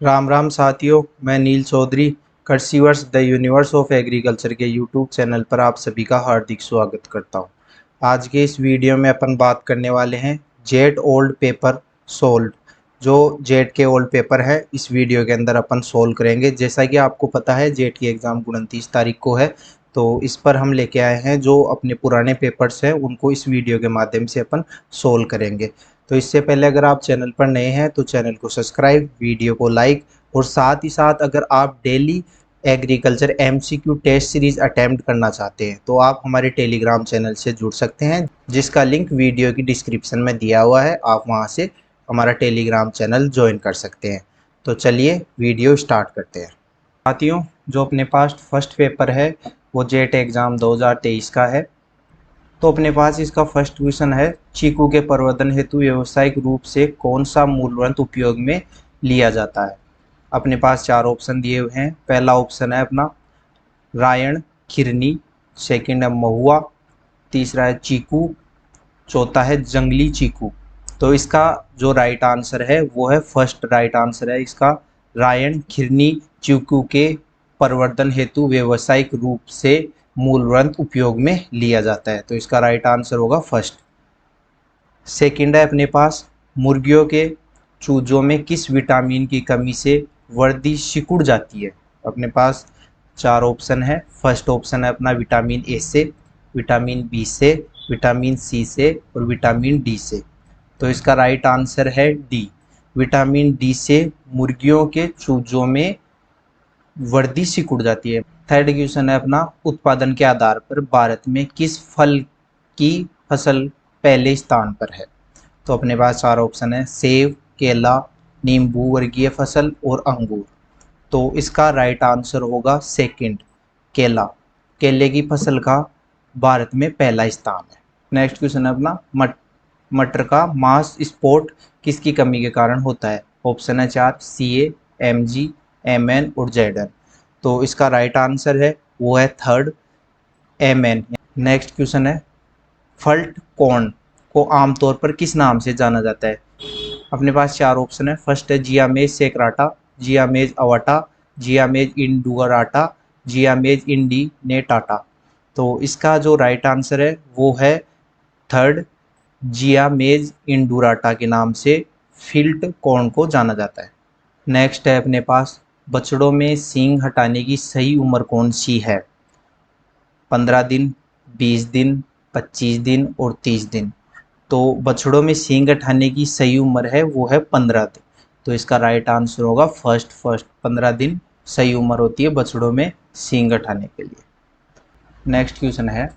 राम राम साथियों, मैं Neel Chaudhary Krishiverse the universe of agriculture के यूट्यूब चैनल पर आप सभी का हार्दिक स्वागत करता हूं। आज के इस वीडियो में अपन बात करने वाले हैं जेट ओल्ड पेपर सोल्व। जो जेट के ओल्ड पेपर है इस वीडियो के अंदर अपन सोल्व करेंगे। जैसा कि आपको पता है जेट की एग्ज़ाम 29 तारीख को है, तो इस पर हम लेके आए हैं जो अपने पुराने पेपर्स हैं उनको इस वीडियो के माध्यम से अपन सोल्व करेंगे। तो इससे पहले अगर आप चैनल पर नए हैं तो चैनल को सब्सक्राइब, वीडियो को लाइक और साथ ही साथ अगर आप daily agriculture MCQ test series attempt करना चाहते हैं तो आप हमारे टेलीग्राम चैनल से जुड़ सकते हैं, जिसका लिंक वीडियो की डिस्क्रिप्शन में दिया हुआ है। आप वहां से हमारा टेलीग्राम चैनल ज्वाइन कर सकते हैं। तो चलिए वीडियो स्टार्ट करते हैं। साथियों, जो अपने पास फर्स्ट पेपर है वो जेट एग्ज़ाम 2023 का है। तो अपने पास इसका फर्स्ट क्वेश्चन है, चीकू के प्रवर्धन हेतु व्यावसायिक रूप से कौन सा मूलवंत उपयोग में लिया जाता है। अपने पास चार ऑप्शन दिए हुए हैं। पहला ऑप्शन है अपना रायण खिरनी, सेकंड है महुआ, तीसरा है चीकू, चौथा है जंगली चीकू। तो इसका जो राइट आंसर है वो है फर्स्ट राइट आंसर है इसका, रायण खिरनी चीकू के प्रवर्धन हेतु व्यावसायिक रूप से मूलवंत उपयोग में लिया जाता है। तो इसका राइट आंसर होगा फर्स्ट। सेकंड है अपने पास मुर्गियों के चूजों में किस विटामिन की कमी से वर्दी सिकुड़ जाती है। अपने पास चार ऑप्शन है। फर्स्ट ऑप्शन है अपना विटामिन ए से, विटामिन बी से, विटामिन सी से और विटामिन डी से। तो इसका राइट आंसर है डी, विटामिन डी से मुर्गियों के चूजों में वर्दी सिकुड़ जाती है। थर्ड क्वेश्चन है अपना उत्पादन के आधार पर भारत में किस फल की फसल पहले स्थान पर है। तो अपने पास चार ऑप्शन है, सेब, केला, नींबू वर्गीय फसल और अंगूर। तो इसका राइट आंसर होगा सेकंड, केला। केले की फसल का भारत में पहला स्थान है। नेक्स्ट क्वेश्चन है अपना मटर का मास स्पॉट किसकी कमी के कारण होता है। ऑप्शन है चार, C M G, M N और जेड एन। तो इसका राइट आंसर है वो है third, M N. Next question है, फल्ट कॉर्न को आमतौर पर किस नाम से जाना जाता है। अपने पास चार ऑप्शन है। फर्स्ट है जियामेज सेक्राटा, जियामेज अवाटा, जियामेज इंडुगराटा, जियामेज इंडिनेटाटा। तो इसका जो राइट आंसर है वो है थर्ड, जियामेज इंडुराटा के नाम से फिल्ट कॉर्न को जाना जाता है। नेक्स्ट है अपने पास, बछड़ों में सींग हटाने की सही उम्र कौन सी है। 15 दिन, 20 दिन, 25 दिन और 30 दिन। तो बछड़ों में सींग हटाने की सही उम्र है वो है 15 दिन। तो इसका राइट आंसर होगा फर्स्ट 15 दिन सही उम्र होती है बछड़ों में सींग हटाने के लिए। नेक्स्ट क्वेश्चन है,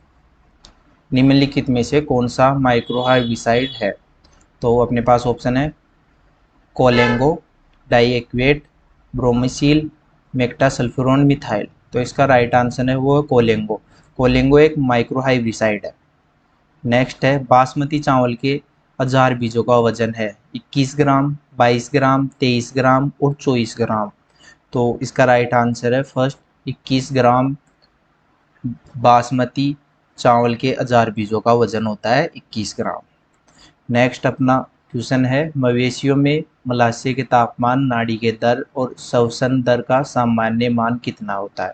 निम्नलिखित में से कौन सा माइक्रोहार्बिसाइड है। तो अपने पास ऑप्शन है कोलेंगो, डाइएक्वेट, ब्रोमिसिल, मेक्टासल्फुरोन मिथाइल। तो इसका राइट आंसर है वो है कोलेंगो। कोलेंगो एक माइक्रोहार्बिसाइड है। नेक्स्ट है, बासमती चावल के 1000 बीजों का वजन है 21 ग्राम, 22 ग्राम, 23 ग्राम और 24 ग्राम। तो इसका राइट आंसर है फर्स्ट, 21 ग्राम। बासमती चावल के 1000 बीजों का वजन होता है 21 ग्राम। नेक्स्ट अपना क्वेश्चन है, मवेशियों में मलाशय के तापमान, नाड़ी के दर और श्वसन दर का सामान्य मान कितना होता है।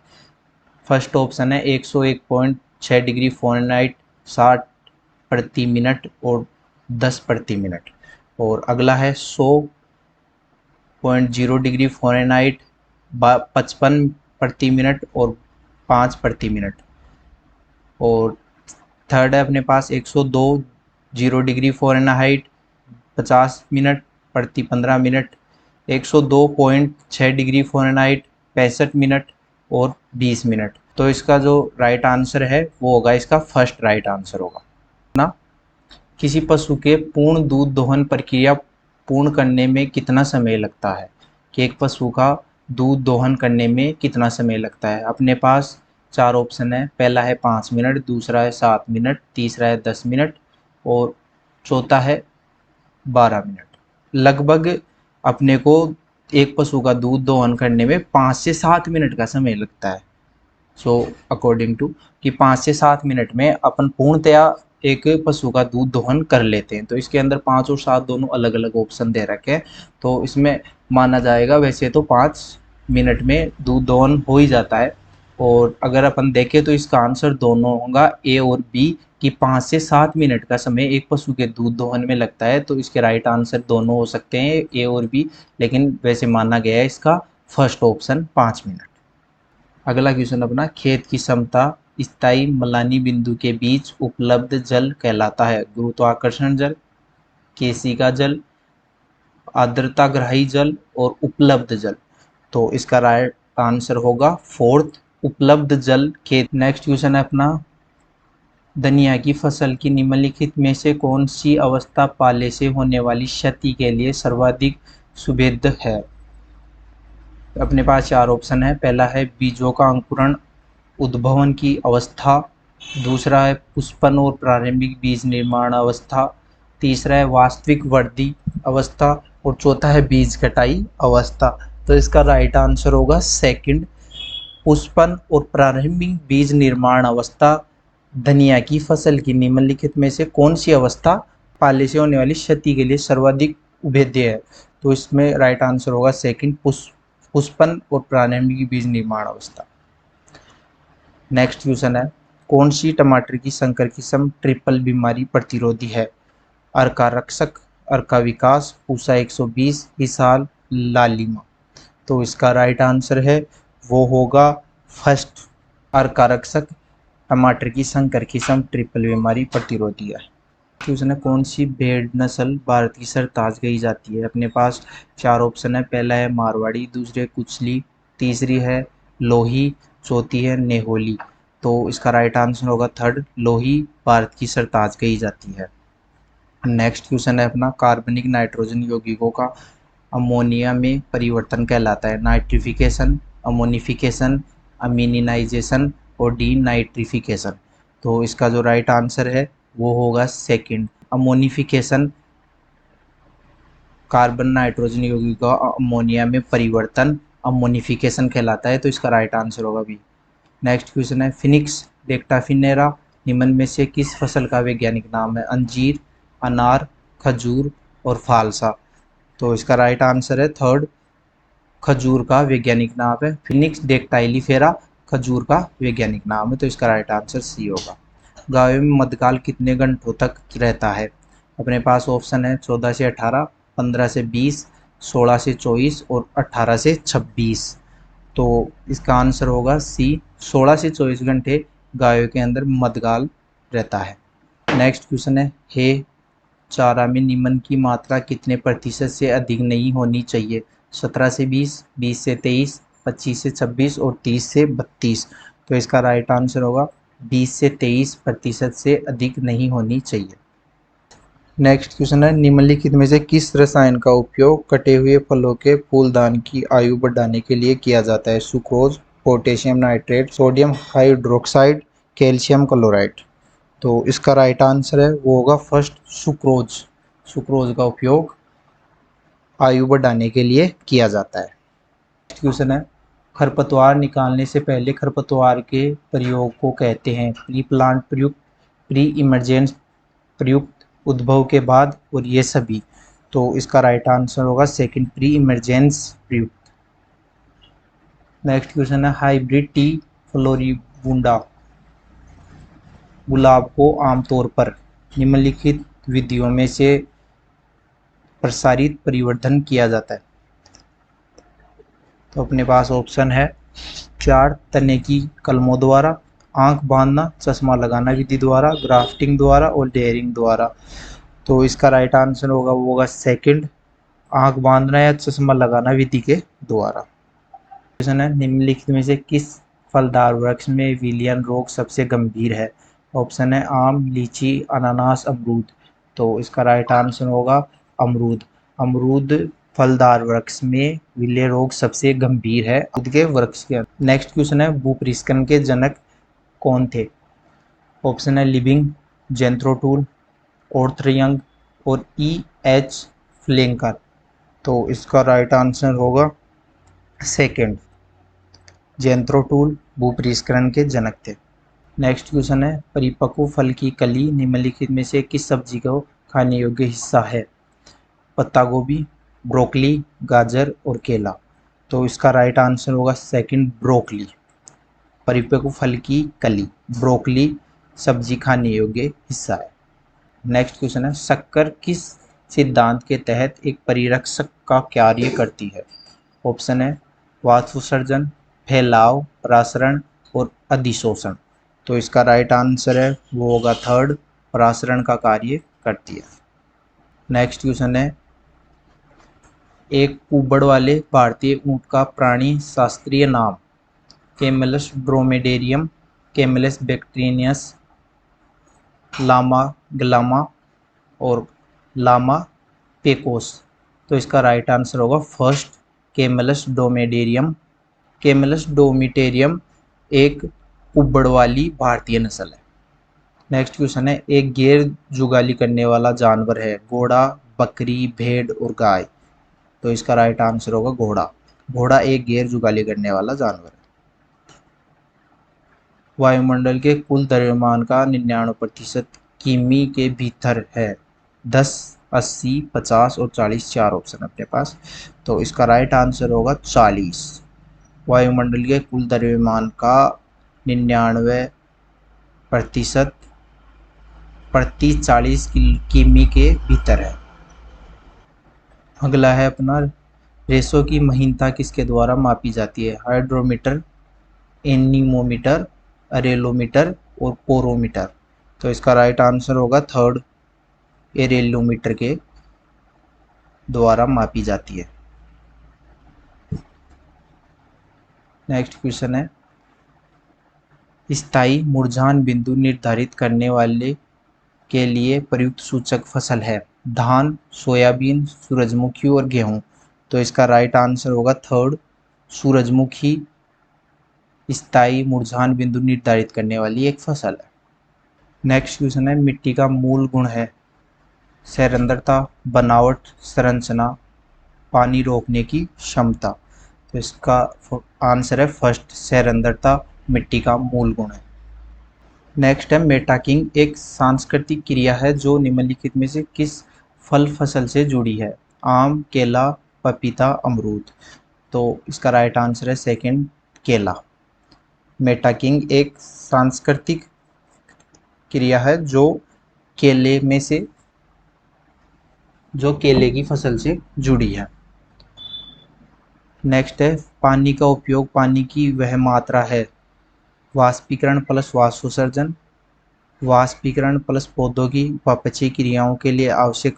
फर्स्ट ऑप्शन है 101.6 डिग्री फ़ारेनहाइट 60 प्रति मिनट और 10 प्रति मिनट। और अगला है 100.0 डिग्री फ़ारेनहाइट 55 प्रति मिनट और 5 प्रति मिनट। और थर्ड है अपने पास 102 डिग्री फ़ारेनहाइट 50 मिनट प्रति 15 मिनट, 102.6 डिग्री फ़ारेनहाइट 65 मिनट और 20 मिनट। तो इसका जो राइट आंसर है वो होगा इसका फर्स्ट राइट आंसर होगा ना। किसी पशु के पूर्ण दूध दोहन प्रक्रिया पूर्ण करने में कितना समय लगता है, कि एक पशु का दूध दोहन करने में कितना समय लगता है। अपने पास चार ऑप्शन है। पहला है 5 मिनट, दूसरा है 7 मिनट, तीसरा है 10 मिनट और चौथा है 12 मिनट। लगभग अपने को एक पशु का दूध दोहन करने में 5 से 7 मिनट का समय लगता है। सो अकॉर्डिंग टू कि 5 से 7 मिनट में अपन पूर्णतया एक पशु का दूध दोहन कर लेते हैं। तो इसके अंदर 5 और 7 दोनों अलग अलग ऑप्शन दे रखे हैं। तो इसमें माना जाएगा। वैसे तो 5 मिनट में दूध दोहन हो ही जाता है। और अगर अपन देखें तो इसका आंसर दोनों होगा, ए और बी, कि 5 से 7 मिनट का समय एक पशु के दूध दोहन में लगता है। तो इसके राइट आंसर दोनों हो सकते हैं, ए और बी, लेकिन वैसे माना गया है इसका फर्स्ट ऑप्शन 5 मिनट। अगला क्वेश्चन अपना, खेत की समता स्थायी मलानी बिंदु के बीच उपलब्ध जल कहलाता है। गुरुत्वाकर्षण जल, केशिका जल, आर्द्रताग्राही जल और उपलब्ध जल। तो इसका राइट आंसर होगा फोर्थ, उपलब्ध जल खेत। नेक्स्ट क्वेश्चन है अपना, धनिया की फसल की निम्नलिखित में से कौन सी अवस्था पाले से होने वाली क्षति के लिए सर्वाधिक सुभेद्य है। अपने पास 4 ऑप्शन है। पहला है बीजों का अंकुरण उद्भवन की अवस्था, दूसरा है पुष्पन और प्रारंभिक बीज निर्माण अवस्था, तीसरा है वास्तविक वृद्धि अवस्था और चौथा है बीज कटाई अवस्था। तो इसका राइट आंसर होगा सेकंड, पुष्पन और प्रारंभिक बीज निर्माण अवस्था। धनिया की फसल की निम्नलिखित में से कौन सी अवस्था पाले से होने वाली क्षति के लिए सर्वाधिक उभेद्य है। तो इसमें राइट आंसर होगा सेकंड, पुष्पन और प्रारंभिक बीज निर्माण अवस्था। नेक्स्ट क्वेश्चन है, कौन सी टमाटर की संकर किस्म ट्रिपल बीमारी प्रतिरोधी है। अर्का रक्षक, अर्का विकास, पूसा 120, विशाल लालिमा। तो इसका राइट आंसर है वो होगा फर्स्ट, अर्का रक्षक टमाटर की संकर किस्म ट्रिपल बीमारी प्रतिरोधी है। क्वेश्चन है, कौन सी भेड़ नस्ल भारत की सरताज कही जाती है। अपने पास 4 ऑप्शन है। पहला है मारवाड़ी, दूसरी है कुचली, तीसरी है लोही, चौथी है नेहोली। तो इसका राइट आंसर होगा थर्ड, लोही भारत की सरताज कही जाती है। नेक्स्ट क्वेश्चन है अपना, कार्बनिक नाइट्रोजन यौगिकों का अमोनिया में परिवर्तन कहलाता है। नाइट्रिफिकेशन, अमोनिफिकेशन, अमीनिनाइजेशन और डीनाइट्रिफिकेशन। तो इसका जो राइट आंसर है वो होगा सेकंड, अमोनिफिकेशन। कार्बन नाइट्रोजन यौगिकों का अमोनिया में परिवर्तन अमोनिफिकेशन कहलाता है। तो इसका राइट आंसर होगा बी। नेक्स्ट क्वेश्चन है, फिनिक्स डेक्टाफिनेरा निम्न में से किस फसल का वैज्ञानिक नाम है। अंजीर, अनार, खजूर और फालसा। तो इसका राइट आंसर है थर्ड, खजूर का वैज्ञानिक नाम है। फिनिक्स डेक्टाइलिफेरा खजूर का वैज्ञानिक नाम है। तो इसका राइट आंसर सी होगा। गायों में मध्यकाल कितने घंटों तक रहता है। अपने पास ऑप्शन है 14 से 18, 15 से 20, 16 से 24 और 18 से 26। तो इसका आंसर होगा सी, 16 से 24 घंटे गायों के अंदर मध्यकाल रहता है। नेक्स्ट क्वेश्चन है, हे चारा में निम्न की मात्रा कितने प्रतिशत से अधिक नहीं होनी चाहिए। 17 से 20, 20 से 23, 25 से 26 और 30 से 32। तो इसका राइट आंसर होगा 20 से 23% से अधिक नहीं होनी चाहिए। नेक्स्ट क्वेश्चन है, निम्नलिखित में से किस रसायन का उपयोग कटे हुए फलों के फूलदान की आयु बढ़ाने के लिए किया जाता है। Sucrose, potassium nitrate, sodium hydroxide, calcium chloride. तो इसका राइट आंसर है वो होगा फर्स्ट, सुक्रोज। सुक्रोज का उपयोग आयु बढ़ाने के लिए किया जाता है। नेक्स्ट क्वेश्चन है, खरपतवार निकालने से पहले खरपतवार के प्रयोग को कहते हैं। प्री प्लांट प्रयुक्त, प्री इमरजेंस प्रयुक्त, उद्भव के बाद और ये सभी। तो इसका राइट आंसर होगा सेकंड, प्री इमरजेंस प्रयुक्त। नेक्स्ट क्वेश्चन है, हाइब्रिड टी फ्लोरिबुंडा गुलाब को आमतौर पर निम्नलिखित विधियों में से प्रसारित परिवर्धन किया जाता है। तो अपने पास ऑप्शन है 4, तने की कलमों द्वारा, आंख बांधना, चश्मा लगाना विधि द्वारा, ग्राफ्टिंग द्वारा और डेयरिंग द्वारा। तो इसका राइट आंसर होगा वो होगा सेकंड, आंख बांधना या चश्मा लगाना विधि के द्वारा। क्वेश्चन है, निम्नलिखित में से किस फलदार वृक्ष में विलियन रोग सबसे गंभीर है। ऑप्शन है आम, लीची, अनानास, अमरूद। तो इसका राइट आंसर होगा अमरूद। अमरूद फलदार वृक्ष में विलय रोग सबसे गंभीर है अमरूद के वृक्ष के। नेक्स्ट क्वेश्चन है, भूपृष्ठकरण के जनक कौन थे। ऑप्शन है लिविंग, जेंथ्रोटूल, ऑर्थरयंग और E.H. फ्लेंकर। तो इसका राइट आंसर होगा सेकंड, जेंथ्रोटूल भूपृष्ठकरण के जनक थे। नेक्स्ट क्वेश्चन है, परिपक्व फल की कली निम्नलिखित में से किस सब्जी को खाने योग्य हिस्सा है। पत्ता गोभी, ब्रोकली, गाजर और केला। तो इसका राइट आंसर होगा सेकंड ब्रोकली, परिपक्व फल की कली। ब्रोकली सब्जी खाने योग्य हिस्सा है। नेक्स्ट क्वेश्चन है, शक्कर किस सिद्धांत के तहत एक परिरक्षक का कार्य करती है? ऑप्शन है वाष्पोत्सर्जन, फैलाव, परासरण और अधिशोषण। तो इसका राइट आंसर है वो होगा थर्ड, परासरण का कार्य करती है। नेक्स्ट क्वेश्चन है, एक कुबड़ वाले भारतीय ऊंट का प्राणी शास्त्रीय नाम? कैमलस ड्रोमेडेरियम, कैमलस बैक्ट्रियस, लामा ग्लामा और लामा पेकोस। तो इसका राइट आंसर होगा फर्स्ट, कैमलस डोमेडेरियम। कैमलस डोमिटेरियम एक कुबड़ वाली भारतीय नस्ल है। नेक्स्ट क्वेश्चन है, एक गैर जुगाली करने वाला जानवर है? घोड़ा, बकरी, भेड़ और गाय। तो इसका राइट आंसर होगा घोड़ा। घोड़ा एक गैर जुगाली करने वाला जानवर है। वायुमंडल के कुल द्रव्यमान का 99% किमी के भीतर है। 10, 80, 50 और 40 चार ऑप्शन अपने पास। तो इसका राइट आंसर होगा 40। वायुमंडल के कुल द्रव्यमान का 99% प्रति 40 किमी के भीतर है। अगला है अपना, रेशों की महीनता किसके द्वारा मापी जाती है? हाइड्रोमीटर, एनीमोमीटर, अरेलोमीटर और पोरोमीटर। तो इसका राइट आंसर होगा थर्ड, एरेलोमीटर के द्वारा मापी जाती है। नेक्स्ट क्वेश्चन है, स्थायी मुरझान बिंदु निर्धारित करने वाले के लिए प्रयुक्त सूचक फसल है? धान, सोयाबीन, सूरजमुखी और गेहूं। तो इसका राइट आंसर होगा थर्ड, सूरजमुखी स्थायी मुरझान बिंदु निर्धारित करने वाली एक फसल है। नेक्स्ट क्वेश्चन है, मिट्टी का मूल गुण है? सैरंध्रता, बनावट, संरचना, पानी रोकने की क्षमता। तो इसका आंसर है फर्स्ट, सैरंध्रता मिट्टी का मूल गुण है। नेक्स्ट है, मेटाकिंग एक सांस्कृतिक क्रिया है जो निम्नलिखित में से किस फल फसल से जुड़ी है? आम, केला, पपीता, अमरूद। तो इसका राइट आंसर है सेकंड, केला। मेटाकिंग एक सांस्कृतिक क्रिया है जो केले की फसल से जुड़ी है। नेक्स्ट है, पानी का उपयोग पानी की वह मात्रा है? वाष्पीकरण प्लस वाष्पोत्सर्जन, वाष्पीकरण प्लस पौधों की उपापचयी क्रियाओं के लिए आवश्यक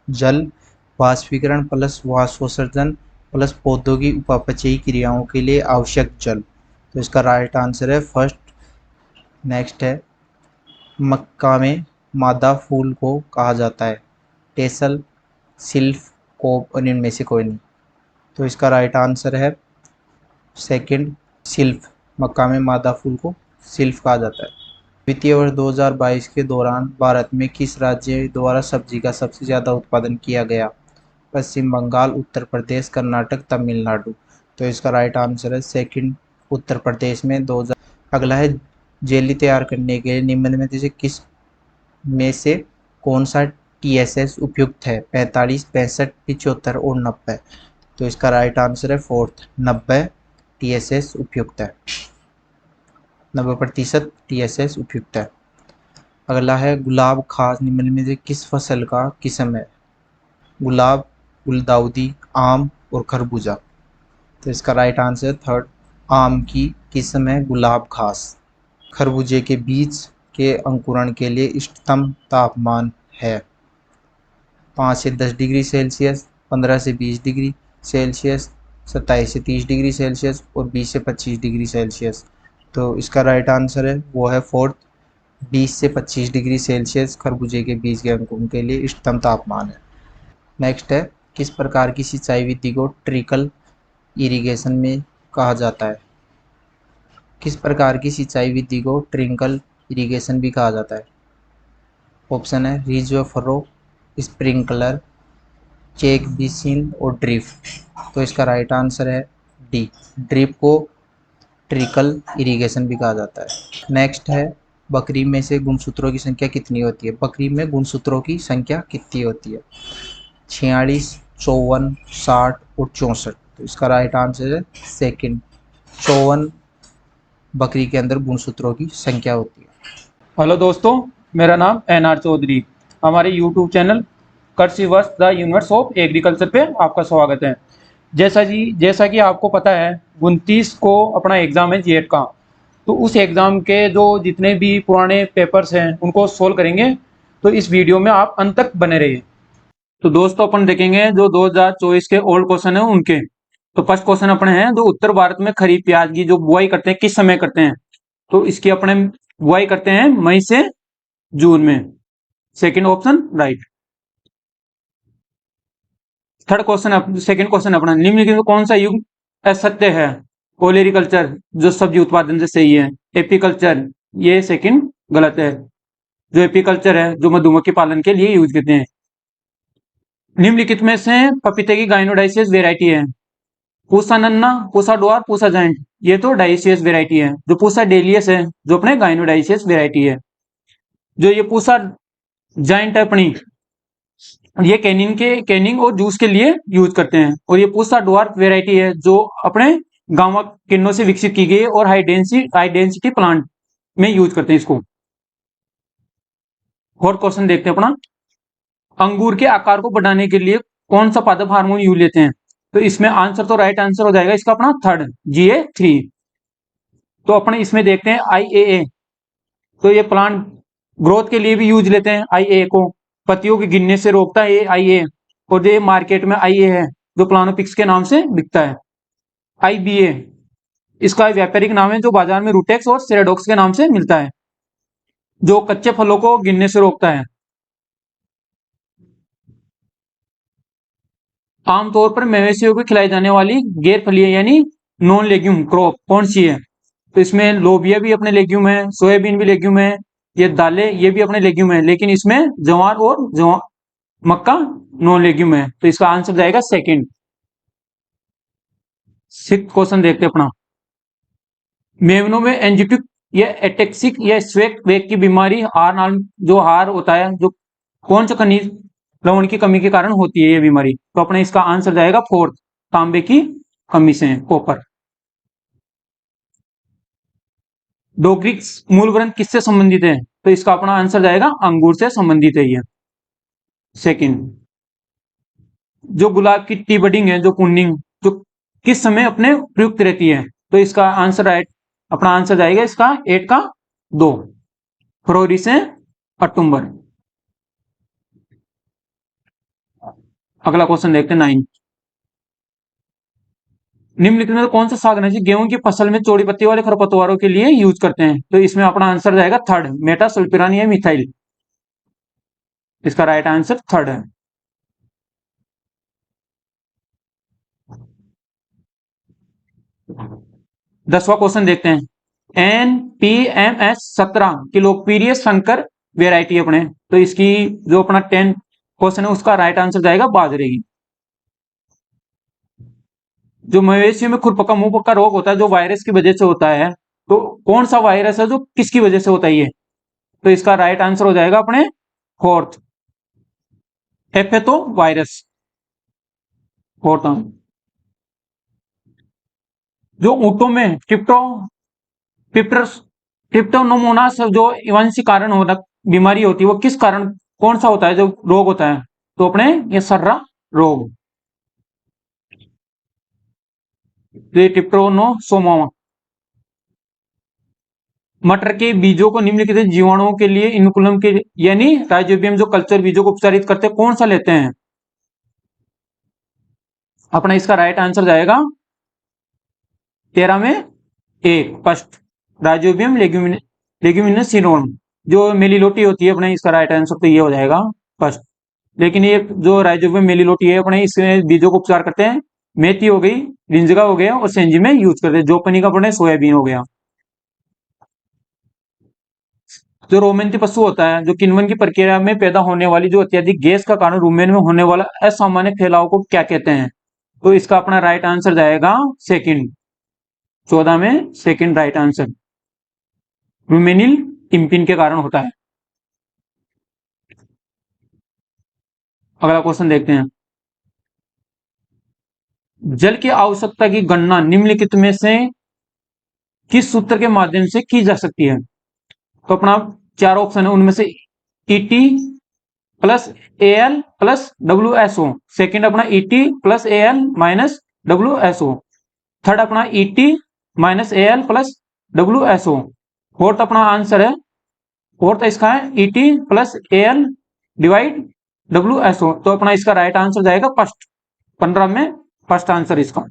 जल, वाष्पीकरण प्लस वाष्पोत्सर्जन प्लस पौधों की उपापचयी क्रियाओं के लिए आवश्यक जल। तो इसका राइट आंसर है फर्स्ट। नेक्स्ट है, मक्का में मादा फूल को कहा जाता है? टेसल, सिल्फ, कोप और इनमें से कोई नहीं। तो इसका राइट आंसर है सेकंड, सिल्फ। मक्का में मादा फूल को सिल्फ कहा जाता है। वित्तीय वर्ष 2022 के दौरान भारत में किस राज्य द्वारा सब्जी का सबसे ज़्यादा उत्पादन किया गया? पश्चिम बंगाल, उत्तर प्रदेश, कर्नाटक, तमिलनाडु। तो इसका राइट आंसर है सेकंड, उत्तर प्रदेश में 2000। अगला है, जेली तैयार करने के लिए निम्न में से किस में से कौन सा TSS उपयुक्त है? 45, 65, 75 और 90। तो इसका राइट आंसर है फोर्थ, 90 TSS उपयुक्त है। 90% TSS उपयुक्त है। अगला है, गुलाब खास निम्न में से किस फसल का किस्म है? गुलाब, गुलदाउदी, आम और खरबूजा। तो इसका राइट आंसर थर्ड, आम की किस्म है गुलाब खास। खरबूजे के बीज के अंकुरण के लिए इष्टतम तापमान है 5 से 10 डिग्री सेल्सियस, 15 से 20 डिग्री सेल्सियस, 27 से 30 डिग्री सेल्सियस और 20 से 25 डिग्री सेल्सियस। तो इसका राइट आंसर है वो है फोर्थ, 20 से 25 डिग्री सेल्सियस खरबूजे के बीज के अंकुरण के लिए इष्टतम तापमान है। नेक्स्ट है, किस प्रकार की सिंचाई विधि को ट्रिकल इरिगेशन में कहा जाता है? किस प्रकार की सिंचाई विधि को ट्रिकल इरिगेशन भी कहा जाता है? ऑप्शन है reserve furrow, sprinkler, check basin और ड्रिप। तो इसका राइट आंसर है डी, ड्रिप को ट्रिकल इरिगेशन भी कहा जाता है। नेक्स्ट है, बकरी में से गुणसूत्रों की संख्या कितनी होती है? बकरी में गुणसूत्रों की संख्या कितनी होती है? 46, 54, 60 और 64। तो इसका राइट आंसर है सेकंड, 54 बकरी के अंदर गुणसूत्रों की संख्या होती है। हेलो दोस्तों, मेरा नाम एनआर चौधरी। हमारे यूट्यूब चैनल कृषि वर्ष द यूनिवर्स ऑफ एग्रीकल्चर पे आपका स्वागत है। जैसा कि आपको पता है 29 को अपना एग्जाम है जेट का। तो उस एग्जाम के जो जितने भी पुराने पेपर्स हैं उनको सोल्व करेंगे। तो इस वीडियो में आप अंत तक बने रहिए। तो दोस्तों अपन देखेंगे जो 2024 के ओल्ड क्वेश्चन है उनके। तो फर्स्ट क्वेश्चन अपने हैं, जो उत्तर भारत में खरीफ प्याज की जो बुआई करते हैं किस समय करते हैं। तो इसकी अपने बुआई करते हैं मई से जून में। Second option right. Third question, second question अपना, निम्नलिखित में कौन सा युग असत्य है। ओलेरिकल्चर जो सब्जी उत्पादन से सही है। एपीकल्चर ये सेकंड गलत है। जो एपीकल्चर है जो मधुमक्खी पालन के लिए यूज करते हैं। निम्नलिखित में से पपीते की गाइनोडाइसियस वेराइटी है। पूसा नन्ना, पूसा डुआर, पूसा जाइंट। ये तो डाइसियस वेराइटी है। जो पूसा डेलियस है जो अपने गाइनोडाइसियस वेराइटी है। जो ये पूसा जाइंट है अपनी, ये कैनिंग और जूस के लिए यूज करते हैं। और ये पूसा डुआर्फ वेराइटी है जो अपने गांव किन्नों से विकसित की गई है और हाई डेंसिटी प्लांट में यूज करते हैं इसको। फोर्थ क्वेश्चन देखते हैं अपना, अंगूर के आकार को बढ़ाने के लिए कौन सा पादप हार्मोन यूज लेते हैं। तो इसमें आंसर तो राइट आंसर हो जाएगा इसका अपना थर्ड, GA3। तो अपने इसमें देखते हैं IAA। तो ये प्लांट ग्रोथ के लिए भी यूज लेते हैं IA को। पत्तियों के गिरने से रोकता है ये IA। और ये मार्केट में IA है जो प्लानोपिक्स के नाम से बिकता है। IBA इसका व्यापारिक नाम है जो बाजार में रूटेक्स और सेराडॉक्स के नाम से मिलता है, जो कच्चे फलों को गिरने से रोकता है। आमतौर पर मवेशियों को खिलाई जाने वाली गैर फलीय यानी नॉन लेग्यूम क्रॉप कौन सी है। तो इसमें लोबिया भी अपने लेग्यूम है, सोयाबीन भी लेग्यूम है, ये दालें ये भी अपने लेग्यूम है, लेकिन इसमें ज्वार और मक्का नॉन लेग्यूम है। तो इसका आंसर जाएगा सेकंड। सिक्स क्वेश्चन देखते हैं अपना, मेमनों में एंजिटिक या एटेक्सिक या स्वेक वेग की बीमारी हार नाल जो हार होता है जो कौन सा खनिज लवण की कमी के कारण होती है ये बीमारी। तो अपने इसका आंसर जाएगा फोर्थ, तांबे की कमी से, कॉपर। डोग्रिक्स मूल ग्रंथ किससे संबंधित है। तो इसका अपना आंसर जाएगा अंगूर से संबंधित है ये, सेकंड। जो गुलाब की टी बडिंग है जो पुनिंग जो किस समय अपने प्रयुक्त रहती है। तो इसका आंसर राइट अपना आंसर जाएगा इसका 8 का 2, फरवरी से अक्टूबर। अगला क्वेश्चन देखते हैं 9। निम्नलिखित में कौन सा शाकनाशी गेहूं की फसल में चौड़ी पत्ती वाले खरपतवारों के लिए यूज करते हैं। तो इसमें अपना आंसर जाएगा थर्ड, मेटासल्फिरान या मिथाइल। इसका राइट आंसर थर्ड है। 10वां क्वेश्चन देखते हैं, NPMS 17 की लोकप्रिय संकर वेराइटी अपने। तो इसकी जो अपना 10 क्वेश्चन है उसका राइट आंसर जाएगा बाजरे की। जो मवेशियों में खुरपका मुंह पक्का रोग होता है जो वायरस की वजह से होता है, तो कौन सा वायरस है जो किसकी वजह से होता है ये। तो इसका राइट आंसर हो जाएगा अपने फोर्थ, एफेतो वायरस, फोर्थ। जो ऊंटों में ट्रिप्टोनोमोनास जो इवांशी कारण होता बीमारी होती है वो किस कारण कौन सा होता है जो रोग होता है। तो अपने ये सर्रा रोग, ट्रिप्टोनोसोमा। मटर के बीजों को निम्नलिखित जीवाणुओं के लिए इनकुलम के यानी राइजोबियम जो कल्चर बीजों को उपचारित करते हैं कौन सा लेते हैं। अपना इसका राइट आंसर जाएगा 13 में एक, फर्स्ट, राइजोबियम लेग्यूमिनस सिंड्रोम। जो मेलिलोटी होती है अपने इसका राइट आंसर तो ये हो जाएगा फर्स्ट। लेकिन ये जो राइजोबियम मेलिलोटी है अपने इसमें बीजों को उपचार करते हैं, मेथी हो गई, रिंजगा हो गया और सेंजी में यूज करते हैं। जोपनी का अपने सोयाबीन हो गया। जो रोमेंती पशु होता है जो किण्वन की प्रक्रिया में पैदा होने वाली जो अत्यधिक गैस का कारण रुमेन में होने वाला असामान्य फैलाव को क्या कहते हैं। तो इसका अपना राइट आंसर जाएगा सेकंड, 14 में सेकंड राइट आंसर, रुमेनिल टिम्पिन के कारण होता है। अगला क्वेश्चन देखते हैं, जल की आवश्यकता की गणना निम्नलिखित में से किस सूत्र के माध्यम से की जा सकती है? तो अपना चार ऑप्शन है, उनमें से ET plus A L plus W S O, second अपना ET plus A L minus W S O, third अपना ET minus A L plus W S O, fourth अपना आंसर है, फोर्थ इसका है ET plus A L divide W S O. तो अपना इसका right answer जाएगा फर्स्ट, 15 में फर्स्ट आंसर इसका।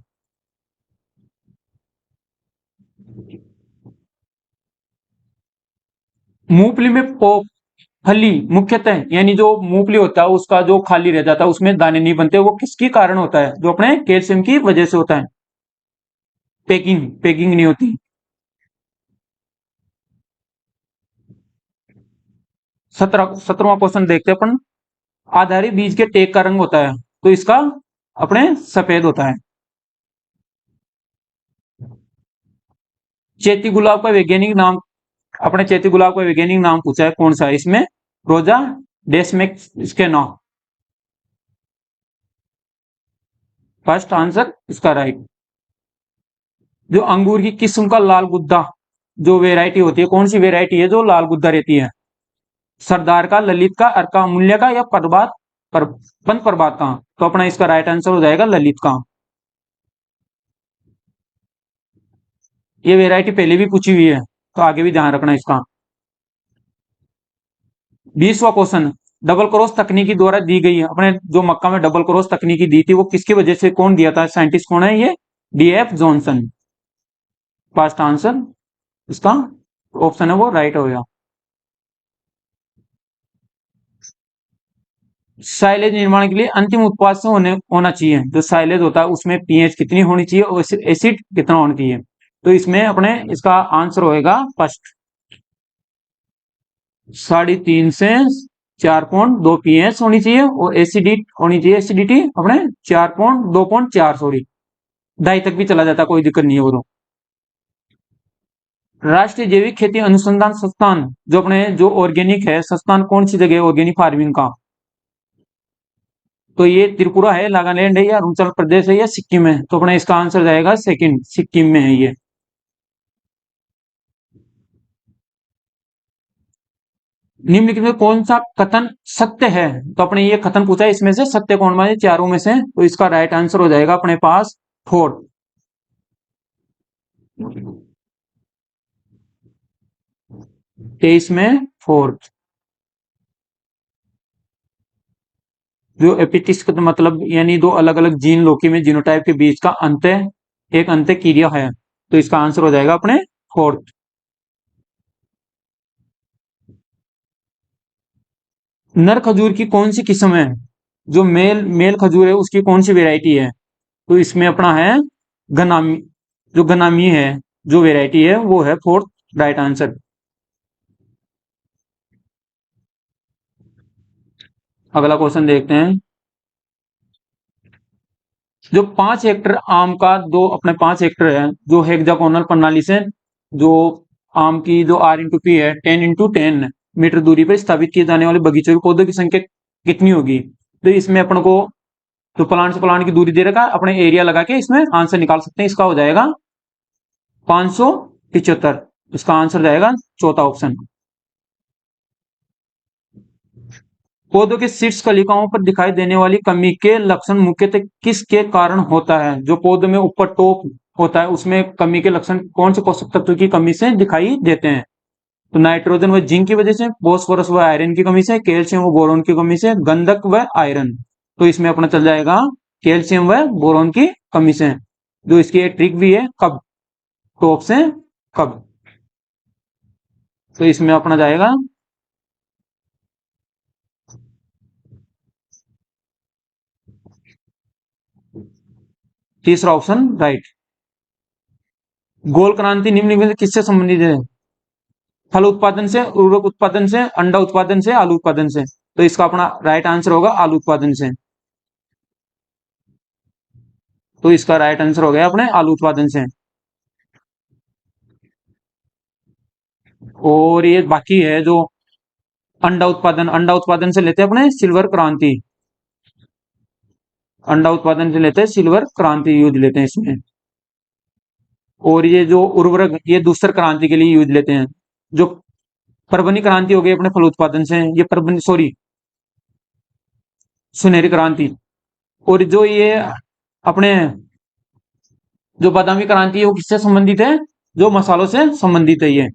मूंगफली में फली मुख्यतः यानी जो मूंगफली होता है उसका जो खाली रह जाता है उसमें दाने नहीं बनते, वो किसके कारण होता है? जो अपने कैल्शियम की वजह से होता है, पैकिंग पैकिंग नहीं होती। 17वां क्वेश्चन देखते हैं अपन। आधारी बीज के टेक का रंग होता है, तो इसका अपने सफेद होता है। चैती गुलाब का वैज्ञानिक नाम, अपने चैती गुलाब का वैज्ञानिक नाम पूछा है, कौन सा है इसमें? रोजा डेस्मेक्स इसके नाम, फर्स्ट आंसर इसका राइट। जो अंगूर की किस्म का लाल गुद्दा जो वेराइटी होती है, कौन सी वेराइटी है जो लाल गुद्दा रहती है? सरदार का, ललित का, अर्का अमूल्य का, या प्रभात पर पंत प्रभात का? तो अपना इसका राइट आंसर हो जाएगा ललित का। ये वेराइटी पहले भी पूछी हुई है, तो आगे भी ध्यान रखना इसका। 20वां क्वेश्चन, डबल क्रॉस तकनीकी द्वारा दी गई है, अपने जो मक्का में डबल क्रॉस तकनीकी दी थी वो किसकी वजह से, कौन दिया था, साइंटिस्ट कौन है ये? DF Johnson. फर्स्ट आंसर इसका ऑप्शन है वो राइट हो गया। साइलेज निर्माण के लिए अंतिम उत्पाद से होना चाहिए, जो साइलेज होता है उसमें पीएच कितनी होनी चाहिए और एसिड कितना होना चाहिए? तो इसमें अपने इसका आंसर होएगा फर्स्ट, 3.5 से 4.2 पीएच होनी चाहिए, और एसिडिटी होनी चाहिए, एसिडिटी अपने 4.2.4, सॉरी 2.5 तक भी चला जाता, कोई दिक्कत नहीं है वो तो। राष्ट्रीय जैविक खेती अनुसंधान संस्थान जो अपने जो ऑर्गेनिक है संस्थान कौन सी जगह है ऑर्गेनिक फार्मिंग का? तो ये त्रिपुरा है, नागालैंड है, या अरुणाचल प्रदेश है, या सिक्किम है? तो अपना इसका आंसर जाएगा सेकंड, सिक्किम में है ये। निम्नलिखित में कौन सा कथन सत्य है? तो अपने ये कथन पूछा है, इसमें से सत्य कौन सा है चारों में से? तो इसका राइट आंसर हो जाएगा अपने पास फोर्थ। 23 में फोर्थ। जो एपिटिस का मतलब यानी दो अलग अलग जीन लोकी में जीनोटाइप के बीच का अंतर, एक अंतर क्रिया है, तो इसका आंसर हो जाएगा अपने फोर्थ। नर खजूर की कौन सी किस्म है? जो मेल मेल खजूर है उसकी कौन सी वेराइटी है? तो इसमें अपना है गनामी, जो गनामी है जो वेराइटी है वो है फोर्थ राइट आंसर। अगला क्वेश्चन देखते हैं। जो 5 हेक्टर आम का, दो अपने 5 हेक्टर है जो हेक्सागोनल प्रणाली से जो आम की जो R/P है 10x10 मीटर दूरी पर स्थापित किए जाने वाले बगीचों के पौधों की संख्या कितनी होगी? तो इसमें अपन को तो प्लांट से प्लांट की दूरी दे रखा, अपने एरिया लगा के इसमें आंसर निकाल सकते हैं। इसका हो जाएगा 575, इसका आंसर जाएगा चौथा ऑप्शन। पौधों के शीर्ष कलिकाओं पर दिखाई देने वाली कमी के लक्षण मुख्यतः किसके कारण होता है? जो पौधों में ऊपर टॉप होता है उसमें कमी के लक्षण कौन से पोषक तत्व की कमी से दिखाई देते हैं? तो नाइट्रोजन व जिंक की वजह से, फॉस्फोरस व आयरन की कमी से, कैल्शियम व बोरोन की कमी से, गंधक व आयरन। तो इसमें अपना चल जाएगा कैल्शियम व बोरोन की कमी से। जो इसकी एक ट्रिक भी है, कब टॉप से कब, तो इसमें अपना जाएगा तीसरा ऑप्शन राइट। गोल क्रांति निम्नलिखित में किससे संबंधित है? फल उत्पादन से, उर्वरक उत्पादन से, अंडा उत्पादन से, आलू उत्पादन से? तो इसका अपना राइट आंसर होगा आलू उत्पादन से। तो इसका राइट आंसर हो गया अपने आलू उत्पादन से। और ये बाकी है जो अंडा उत्पादन, अंडा उत्पादन से लेते हैं अपने सिल्वर क्रांति। अंडा उत्पादन से लेते हैं, सिल्वर क्रांति यूज लेते हैं इसमें। और ये जो उर्वरक, ये दूसर क्रांति के लिए यूज लेते हैं। जो परवनी क्रांति हो गई अपने फल उत्पादन से, ये परवनी सॉरी सुनहरी क्रांति। और जो ये अपने जो बादामी क्रांति है वो किससे संबंधित है, जो मसालों से संबंधित है ये।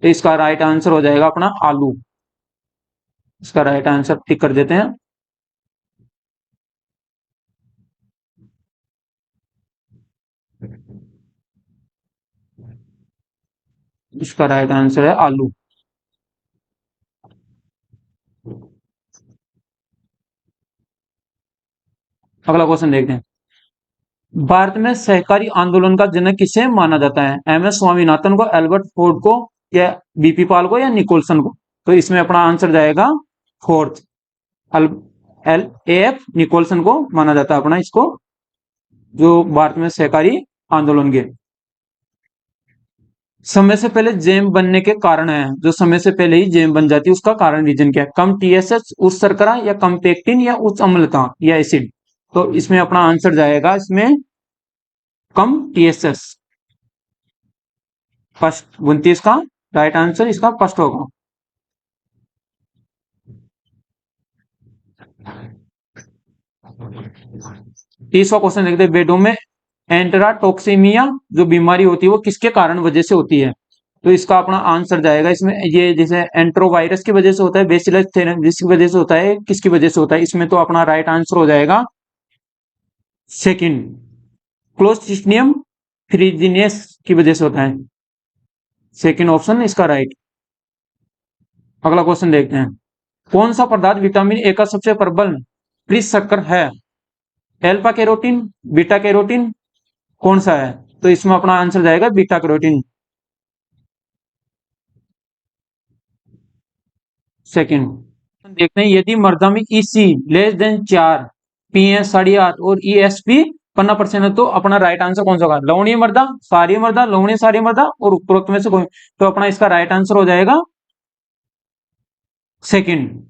तो इसका राइट आंसर हो जाएगा अपना आलू। इसका राइट आंसर टिक कर देते हैं। इसका राइट आंसर है आलू। अगला क्वेश्चन देखते हैं। भारत में सहकारी आंदोलन का जनक किसे माना जाता है, एम एस स्वामीनाथन को, एल्बर्ट फोर्ड को, या बीपी पाल को, या निकोलसन को। तो इसमें अपना आंसर जाएगा fourth, L A F Nicholson को माना जाता है अपना इसको, जो भारत में सहकारी आंदोलन के। समय से पहले जेम बनने के कारण है, जो समय से पहले ही जेम बन जाती है उसका कारण रीजन क्या है, कम टीएसएच, उच्च शर्करा, या कम पेक्टिन, या उच्च अम्लता, या एसिड। तो इसमें अपना आंसर जाएगा इसमें कम टीएसएच। फर्स्ट 29 का राइट आंसर इसका फर्स्ट होगा। तीसरा क्वेश्चन देखते हैं। बेडों में एंटेराटॉक्सीमिया जो बीमारी होती है वो किसके कारण वजह से होती है। तो इसका अपना आंसर जाएगा इसमें, ये जैसे एंट्रोवायरस की वजह से होता है, बेसिलस थेरेंजिस की वजह से होता है, किसकी वजह से होता है। इसमें तो अपना राइट आंसर हो जाएगा सेकंड, क्लोस्ट्रिडियम फ्रिजिनियस की वजह से होता है। सेकंड ऑप्शन इसका राइट। अगला क्वेश्चन देखते हैं। कौन सा पदार्थ विटामिन ए का सबसे प्रबल प्रिशक्कर है, एल्फा कैरोटीन, बीटा कैरोटीन, कौन सा है। तो इसमें अपना आंसर जाएगा बीटा कैरोटीन, सेकंड। देखते हैं। यदि मर्दा में ईसी लेस देन 4, पीएस 8.5 और ईएसपी 50% है तो अपना राइट आंसर कौन सा होगा, लवणीय मर्दा, सारी मर्दा, लवणीय सारी मर्दा, और उपरोक्त में से कोई। तो अपना इसका राइट आंसर हो जाएगा सेकंड।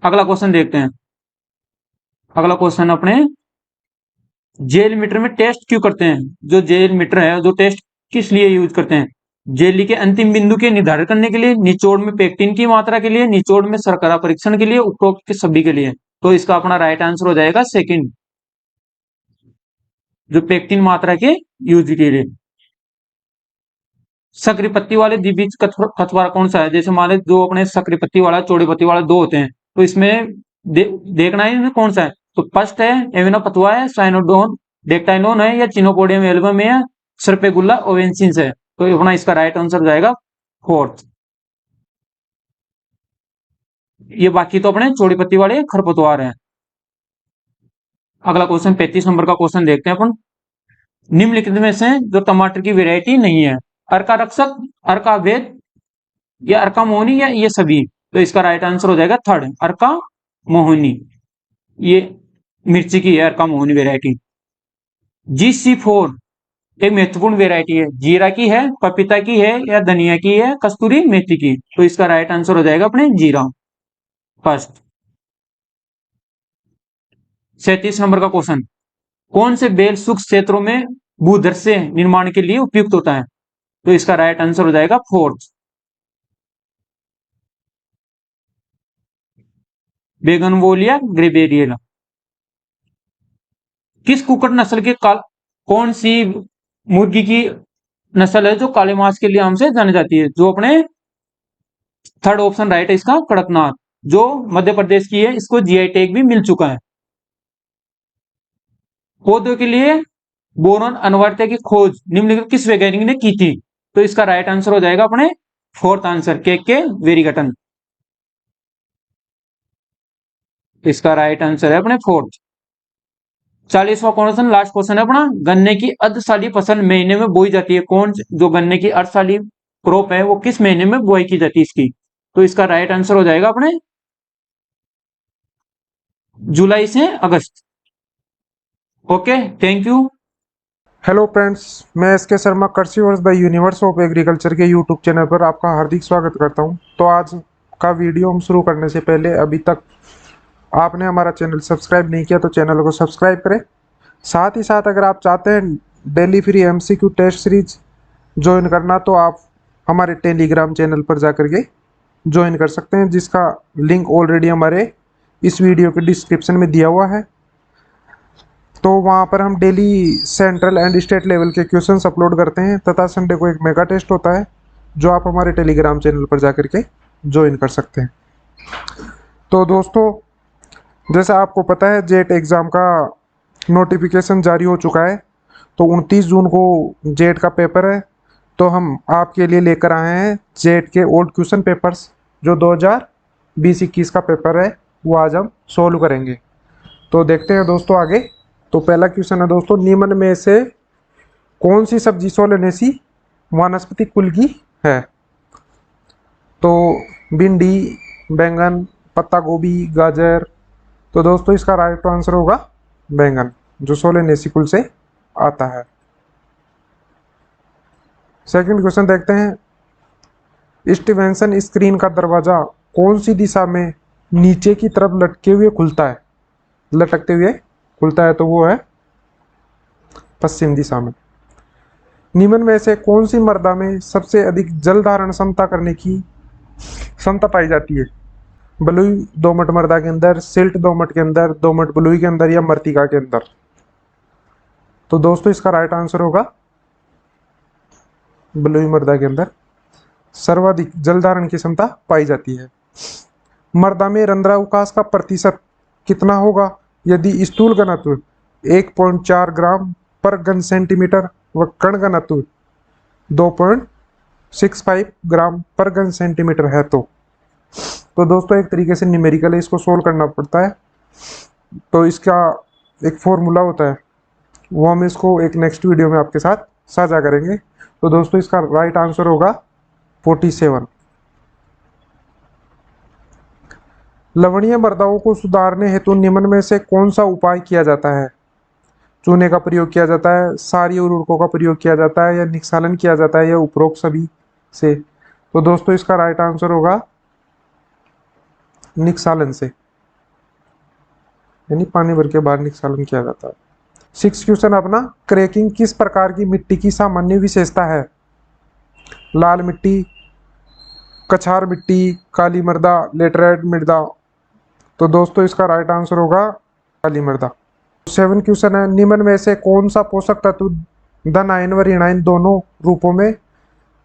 अगला क्वेश्चन देखते हैं। अगला क्वेश्चन अपने जेल मीटर में टेस्ट क्यों करते हैं। जो जेल मीटर है, जो टेस्ट किस लिए यूज करते हैं, जेली के अंतिम बिंदु के निर्धारण करने के लिए, निचोड़ में पेक्टिन की मात्रा के लिए, निचोड़ में शर्करा परीक्षण के लिए, उपरोक्त के सभी के लिए। तो इसका अपना राइट आंसर हो जाएगा सेकंड, जो पेक्टिन मात्रा के यूज के लिए। सक्रिय पत्ती वाले द्विबीज कथवारा कौन सा है। जैसे मान लो जो अपने सक्रिय पत्ती वाला, चौड़ी पत्ती वाला दो होते हैं, तो इसमें देखना है इनमें कौन सा है। तो फर्स्ट है एविना पतवा है, साइनोडोन डेक्टाइनोन है, या चिनोपोडियम एल्बम है, सर्पेगुल्ला ओवेंसिस है। तो अपना इसका राइट आंसर जाएगा फोर्थ। ये बाकी तो अपने चौड़ी पत्ती वाले खरपतवार हैं। अगला क्वेश्चन 35 नंबर का क्वेश्चन देखते हैं अपन। निम्नलिखित में से जो टमाटर की वेराइटी नहीं है, अर्का रक्षक, अर्का वेद, या अर्का मोहनी, या ये सभी। तो इसका राइट आंसर हो जाएगा थर्ड, अर्का मोहनी। ये मिर्ची की है अर्का मोहनी वेराइटी। GC4 एक महत्वपूर्ण वेराइटी है, जीरा की है, पपीता की है, या धनिया की है, कस्तूरी मेथी की। तो इसका राइट आंसर हो जाएगा अपने जीरा फर्स्ट। 37 नंबर का क्वेश्चन। कौन से बेल सूक्ष्म क्षेत्रों में भूधर से निर्माण के लिए उपयुक्त होता है। तो इसका राइट आंसर हो जाएगा फोर्थ, बेगनवोलिया ग्रेबेरियल। किस कुक्कुट नस्ल के कौन सी मुर्गी की नस्ल है जो काले मांस के लिए हमसे जानी जाती है। जो अपने थर्ड ऑप्शन राइट है इसका, कड़कनाथ, जो मध्य प्रदेश की है। इसको जीआई टैग भी मिल चुका है। पौधों के लिए बोरॉन अनिवार्यता की खोज निम्नलिखित किस वैज्ञानिक ने की थी। तो इसका राइट आंसर हो जाएगा अपने फोर्थ आंसर, के वेरिगटन। इसका राइट आंसर है अपने फोर्थ। 40वां क्वेश्चन, लास्ट क्वेश्चन है अपना। गन्ने की अर्धशाली फसल महीने में बोई जाती है। कौन जो गन्ने की अर्धशाली क्रॉप है वो किस महीने में बुआई की जाती है इसकी। तो इसका राइट आंसर हो जाएगा अपने जुलाई से अगस्त। Okay, thank you. Hello friends, मैं S K Sharma Krishiverse the universe of agriculture के यूट्यूब चैनल पर आपका हार्दिक स्वागत करता हूं। तो आज का वीडियो हम शुरू करने से पहले अभी तक आपने हमारा चैनल सब्सक्राइब नहीं किया तो चैनल को सब्सक्राइब करें। साथ ही साथ अगर आप चाहते हैं daily free MCQ test series join करना तो आप हमारे टेलीग्राम चैनल पर जाकर के ज्वाइन कर सकते हैं, जिसका लिंक ऑलरेडी हमारे इस वीडियो के डिस्क्रिप्शन में दिया हुआ है। तो वहाँ पर हम daily central and state level के क्वेश्चंस अपलोड करते हैं तथा संडे को एक मेगा टेस्ट होता है जो आप हमारे टेलीग्राम चैनल पर जाकर के ज्वाइन कर सकते हैं। तो दोस्तों, जैसा आपको पता है जेट एग्ज़ाम का नोटिफिकेशन जारी हो चुका है। तो 29 जून को जेट का पेपर है। तो हम आपके लिए लेकर आए हैं जेट के ओल्ड क्वेश्चन पेपर्स, जो 2020-21 का पेपर है वो आज हम सोल्व करेंगे। तो देखते हैं दोस्तों आगे। तो पहला क्वेश्चन है दोस्तों, निम्न में से कौन सी सब्जी सोलनेसी वानस्पतिक कुल की है? तो भिंडी, बैंगन, पत्ता गोभी, गाजर। तो दोस्तों इसका राइट आंसर होगा बैंगन, जो सोलनेसी कुल से आता है। सेकंड क्वेश्चन देखते हैं, स्टीवेंसन स्क्रीन का दरवाजा कौन सी दिशा में नीचे की तरफ लटके हुए खुलता है? लटकते हुए खुलता है तो वो है पश्चिम दिशा में। निम्न में से कौन सी मृदा में सबसे अधिक जल धारण क्षमता करने की क्षमता पाई जाती है? बलुई दोमट मृदा के अंदर, सिल्ट दोमट के अंदर, दोमट बलुई के अंदर या मृत्तिका के अंदर? तो दोस्तों इसका राइट आंसर होगा बलुई मृदा के अंदर सर्वाधिक जल धारण की क्षमता पाई जाती है। मृदा में रंध्रावकाश का प्रतिशत कितना होगा यदि स्थूल घनत्व 1.4 ग्राम पर घन सेंटीमीटर व कण घनत्व 2.65 ग्राम पर घन सेंटीमीटर है? तो दोस्तों एक तरीके से न्यूमेरिकल है, इसको सोल्व करना पड़ता है। तो इसका एक फॉर्मूला होता है, वो हम इसको एक नेक्स्ट वीडियो में आपके साथ साझा करेंगे। तो दोस्तों इसका राइट आंसर होगा 47। लवणीय मृदाओं को सुधारने हेतु निम्न में से कौन सा उपाय किया जाता है? चूने का प्रयोग किया जाता है, क्षारीय उर्वरकों का प्रयोग किया जाता है, या निक्षालन किया जाता है, या उपरोक्त सभी से? तो दोस्तों इसका राइट आंसर होगा निक्षालन से, यानी पानी भर के बाहर निक्षालन किया जाता है। 6 क्वेश्चन अपना, क्रैकिंग किस प्रकार की मिट्टी की सामान्य विशेषता है? लाल मिट्टी, कछार मिट्टी, काली मृदा, लेटराइट मृदा? तो दोस्तों इसका राइट आंसर होगा काली मृदा। 7 क्वेश्चन है, निम्न में से कौन सा पोषक तत्व धन आयन व ऋण आयन दोनों रूपों में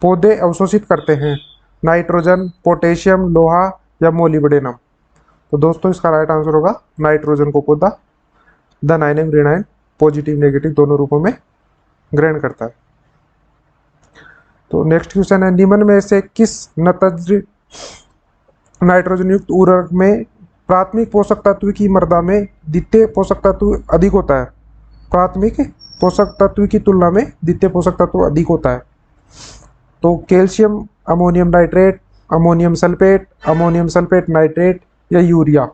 पौधे अवशोषित करते हैं? नाइट्रोजन, पोटेशियम, लोहा या मोलिब्डेनम? तो दोस्तों इसका राइट आंसर होगा नाइट्रोजन को पौधा धन आयन एवं ऋण आयन पॉजिटिव नेगेटिव दोनों रूपों में ग्रहण करता है। तो नेक्स्ट क्वेश्चन है, निम्न में से किस नत्रज नाइट्रोजन युक्त उर्वरक में प्राथमिक पोषक तत्व की मृदा में द्वितीय पोषक तत्व अधिक होता है? प्राथमिक पोषक तत्व की तुलना में द्वितीय पोषक तत्व अधिक होता है। तो calcium, ammonium nitrate, ammonium sulphate nitrate या यूरिया?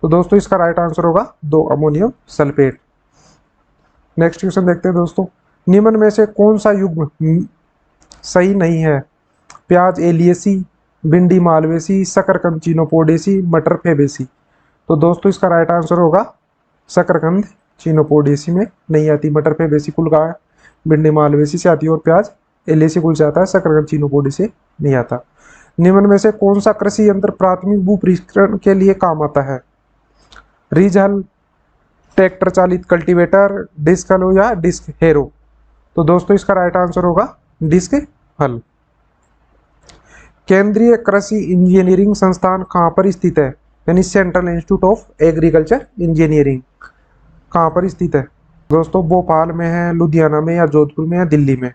तो दोस्तों इसका राइट आंसर होगा 2 अमोनियम सल्फेट। नेक्स्ट क्वेश्चन देखते हैं दोस्तों, निम्न में से कौन सा युग्म सही नहीं है? प्याज एलियेसी, भिंडी मालवेसी, शकरकंद चीनोपोडेसी, मटर फेबेसी? तो दोस्तों इसका राइट आंसर होगा शकरकंद चीनोपोडेसी में नहीं आती, मटर फेबेसी कुल का है, भिंडी मालवेसी से आती है और प्याज एलियेसी कुल से आता है, शकरकंद चीनोपोडेसी से नहीं आता। निम्न में से कौन सा कृषि यंत्र प्राथमिक भू परीक्षण के लिए काम आता है? रीज हल, ट्रैक्टर चालित कल्टीवेटर, डिस्क हल या डिस्क हेरो? तो दोस्तों इसका राइट आंसर होगा डिस्क हल। केंद्रीय कृषि इंजीनियरिंग संस्थान कहाँ पर स्थित है? यानी central institute of agriculture engineering कहाँ पर स्थित है? दोस्तों भोपाल में है, लुधियाना में, या जोधपुर में, या दिल्ली में?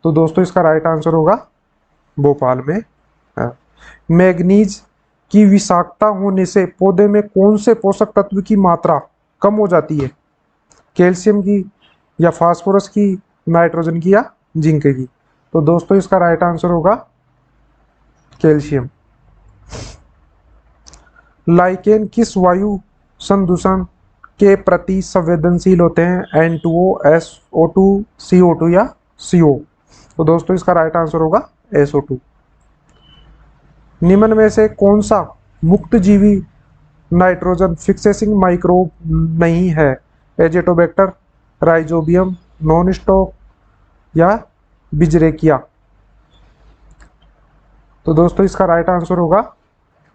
तो दोस्तों इसका राइट आंसर होगा भोपाल में है। मैग्नीज की विषाक्तता होने से पौधे में कौन से पोषक तत्व की मात्रा कम हो जाती है? कैल्शियम की, या फास्फोरस की, नाइट्रोजन की, या जिंक की? तो दोस्तों इसका राइट आंसर होगा कैल्शियम। लाइकेन किस वायु संदूषण के प्रति संवेदनशील होते हैं? N2O, SO2, CO2 या CO? तो दोस्तों इसका राइट आंसर होगा SO2। निम्न में से कौन सा मुक्त जीवी नाइट्रोजन फिक्सेसिंग माइक्रोब नहीं है? एजेटोबैक्टर, राइजोबियम, नॉन स्टॉक या बिजरेकिया? तो दोस्तों इसका राइट आंसर होगा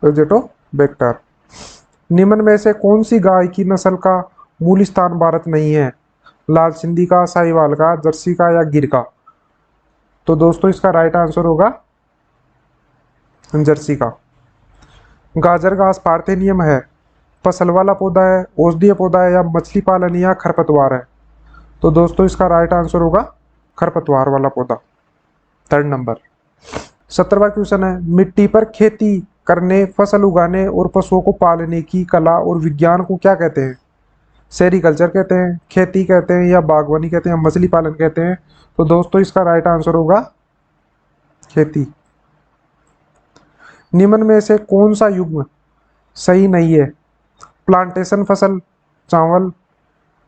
एजेटोबैक्टर। निम्न में से कौन सी गाय की नस्ल का मूल स्थान भारत नहीं है? लाल सिंधी का, साहिवाल का, जर्सी का या गिर का? तो दोस्तों इसका राइट आंसर होगा जर्सी का। गाजर घास पार्थेनियम है, फसल वाला पौधा है, औषधीय पौधा है या मछली पालन या खरपतवार है? तो दोस्तों इसका राइट आंसर होगा खरपतवार वाला पौधा, 3rd नंबर। 17वां क्वेश्चन है, मिट्टी पर खेती करने, फसल उगाने और पशुओं को पालने की कला और विज्ञान को क्या कहते हैं? सेरिकल्चर कहते हैं, खेती कहते हैं या बागवानी कहते हैं या मछली पालन कहते हैं? तो दोस्तों इसका राइट आंसर होगा खेती। निम्न में से कौन सा युग्म सही नहीं है? प्लांटेशन फसल चावल,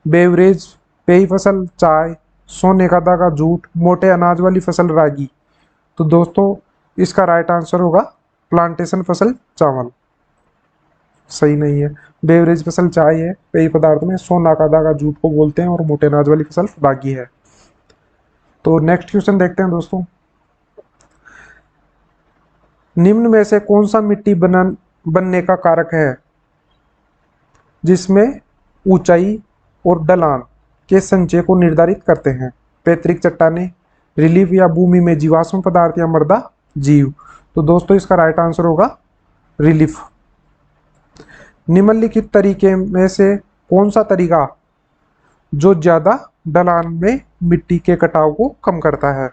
बेवरेज पेय फसल चाय, सोने का धागा जूट, मोटे अनाज वाली फसल रागी? तो दोस्तों इसका राइट आंसर होगा प्लांटेशन फसल चावल, सही नहीं है। बेवरेज फसल चाय है, पेय पदार्थ में सोना का धागा जूट को बोलते हैं और मोटे अनाज वाली फसल रागी है। तो नेक्स्ट क्वेश्चन देखते हैं दोस्तों, निम्न में से कौन सा मिट्टी बनने का कारक है जिसमें ऊंचाई और ढलान के संचय को निर्धारित करते हैं? पैतृक चट्टानें, रिलीफ या भूमि में जीवाश्म पदार्थ या मृदा जीव? तो दोस्तों इसका राइट आंसर होगा रिलीफ। निम्नलिखित तरीके में से कौन सा तरीका जो ज्यादा ढलान में मिट्टी के कटाव को कम करता है?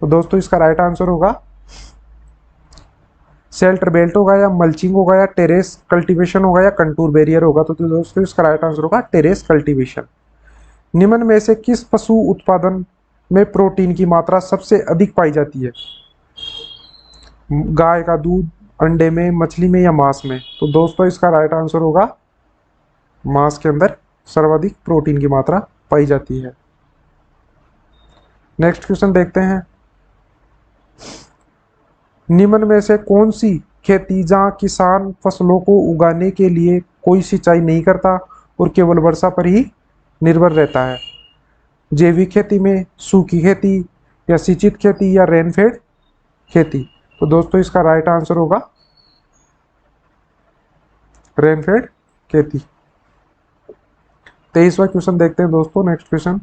तो दोस्तों इसका राइट आंसर होगा शेल्टर बेल्ट होगा या मल्चिंग होगा या टेरेस कल्टीवेशन होगा या कंटूर बैरियर होगा? तो दोस्तों इसका राइट आंसर होगा टेरेस कल्टीवेशन। निम्न में से किस पशु उत्पादन में प्रोटीन की मात्रा सबसे अधिक पाई जाती है? गाय का दूध, अंडे में, मछली में या मांस में? तो दोस्तों इसका राइट आंसर होगा मांस के अंदर सर्वाधिक प्रोटीन की मात्रा पाई जाती है। नेक्स्ट क्वेश्चन देखते हैं, निम्न में से कौन सी खेती जहां किसान फसलों को उगाने के लिए कोई सिंचाई नहीं करता और केवल वर्षा पर ही निर्भर रहता है? जैविक खेती में, सूखी खेती या सिंचित खेती या रेनफेड खेती? तो दोस्तों इसका राइट आंसर होगा रेनफेड खेती। 23वां क्वेश्चन देखते हैं दोस्तों। नेक्स्ट क्वेश्चन,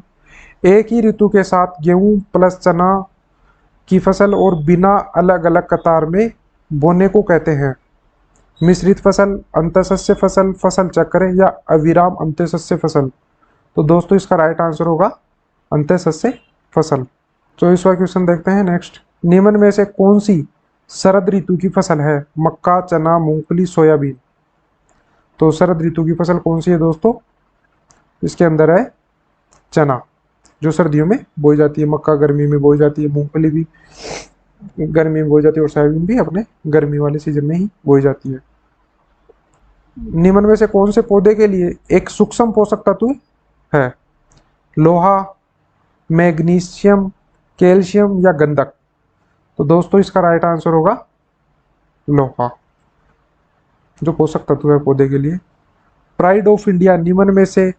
एक ही ऋतु के साथ गेहूं प्लस चना की फसल और बिना अलग अलग कतार में बोने को कहते हैं? मिश्रित फसल, अंतःसस्य फसल, फसल चक्र या अविराम अंतःसस्य फसल? तो दोस्तों इसका राइट आंसर होगा अंतःसस्य फसल। 24वां क्वेश्चन देखते हैं। नेक्स्ट, निम्न में से कौन सी शरद ऋतु की फसल है? मक्का, चना, मूंगफली, सोयाबीन? तो शरद ऋतु की फसल कौन सी है दोस्तों? इसके अंदर है चना, जो सर्दियों में बोई जाती है। मक्का गर्मी में बोई जाती है, मूंगफली भी गर्मी में बोई जाती है और सोयाबीन भी अपने गर्मी वाले सीजन में ही बोई जाती है। निम्न में से कौन से पौधे के लिए एक सूक्ष्म पोषक तत्व है? लोहा, मैग्नीशियम, कैल्शियम या गंधक? तो दोस्तों इसका राइट आंसर होगा लोहा, जो पोषक तत्व है पौधे के लिए। प्राइड ऑफ इंडिया निम्न में से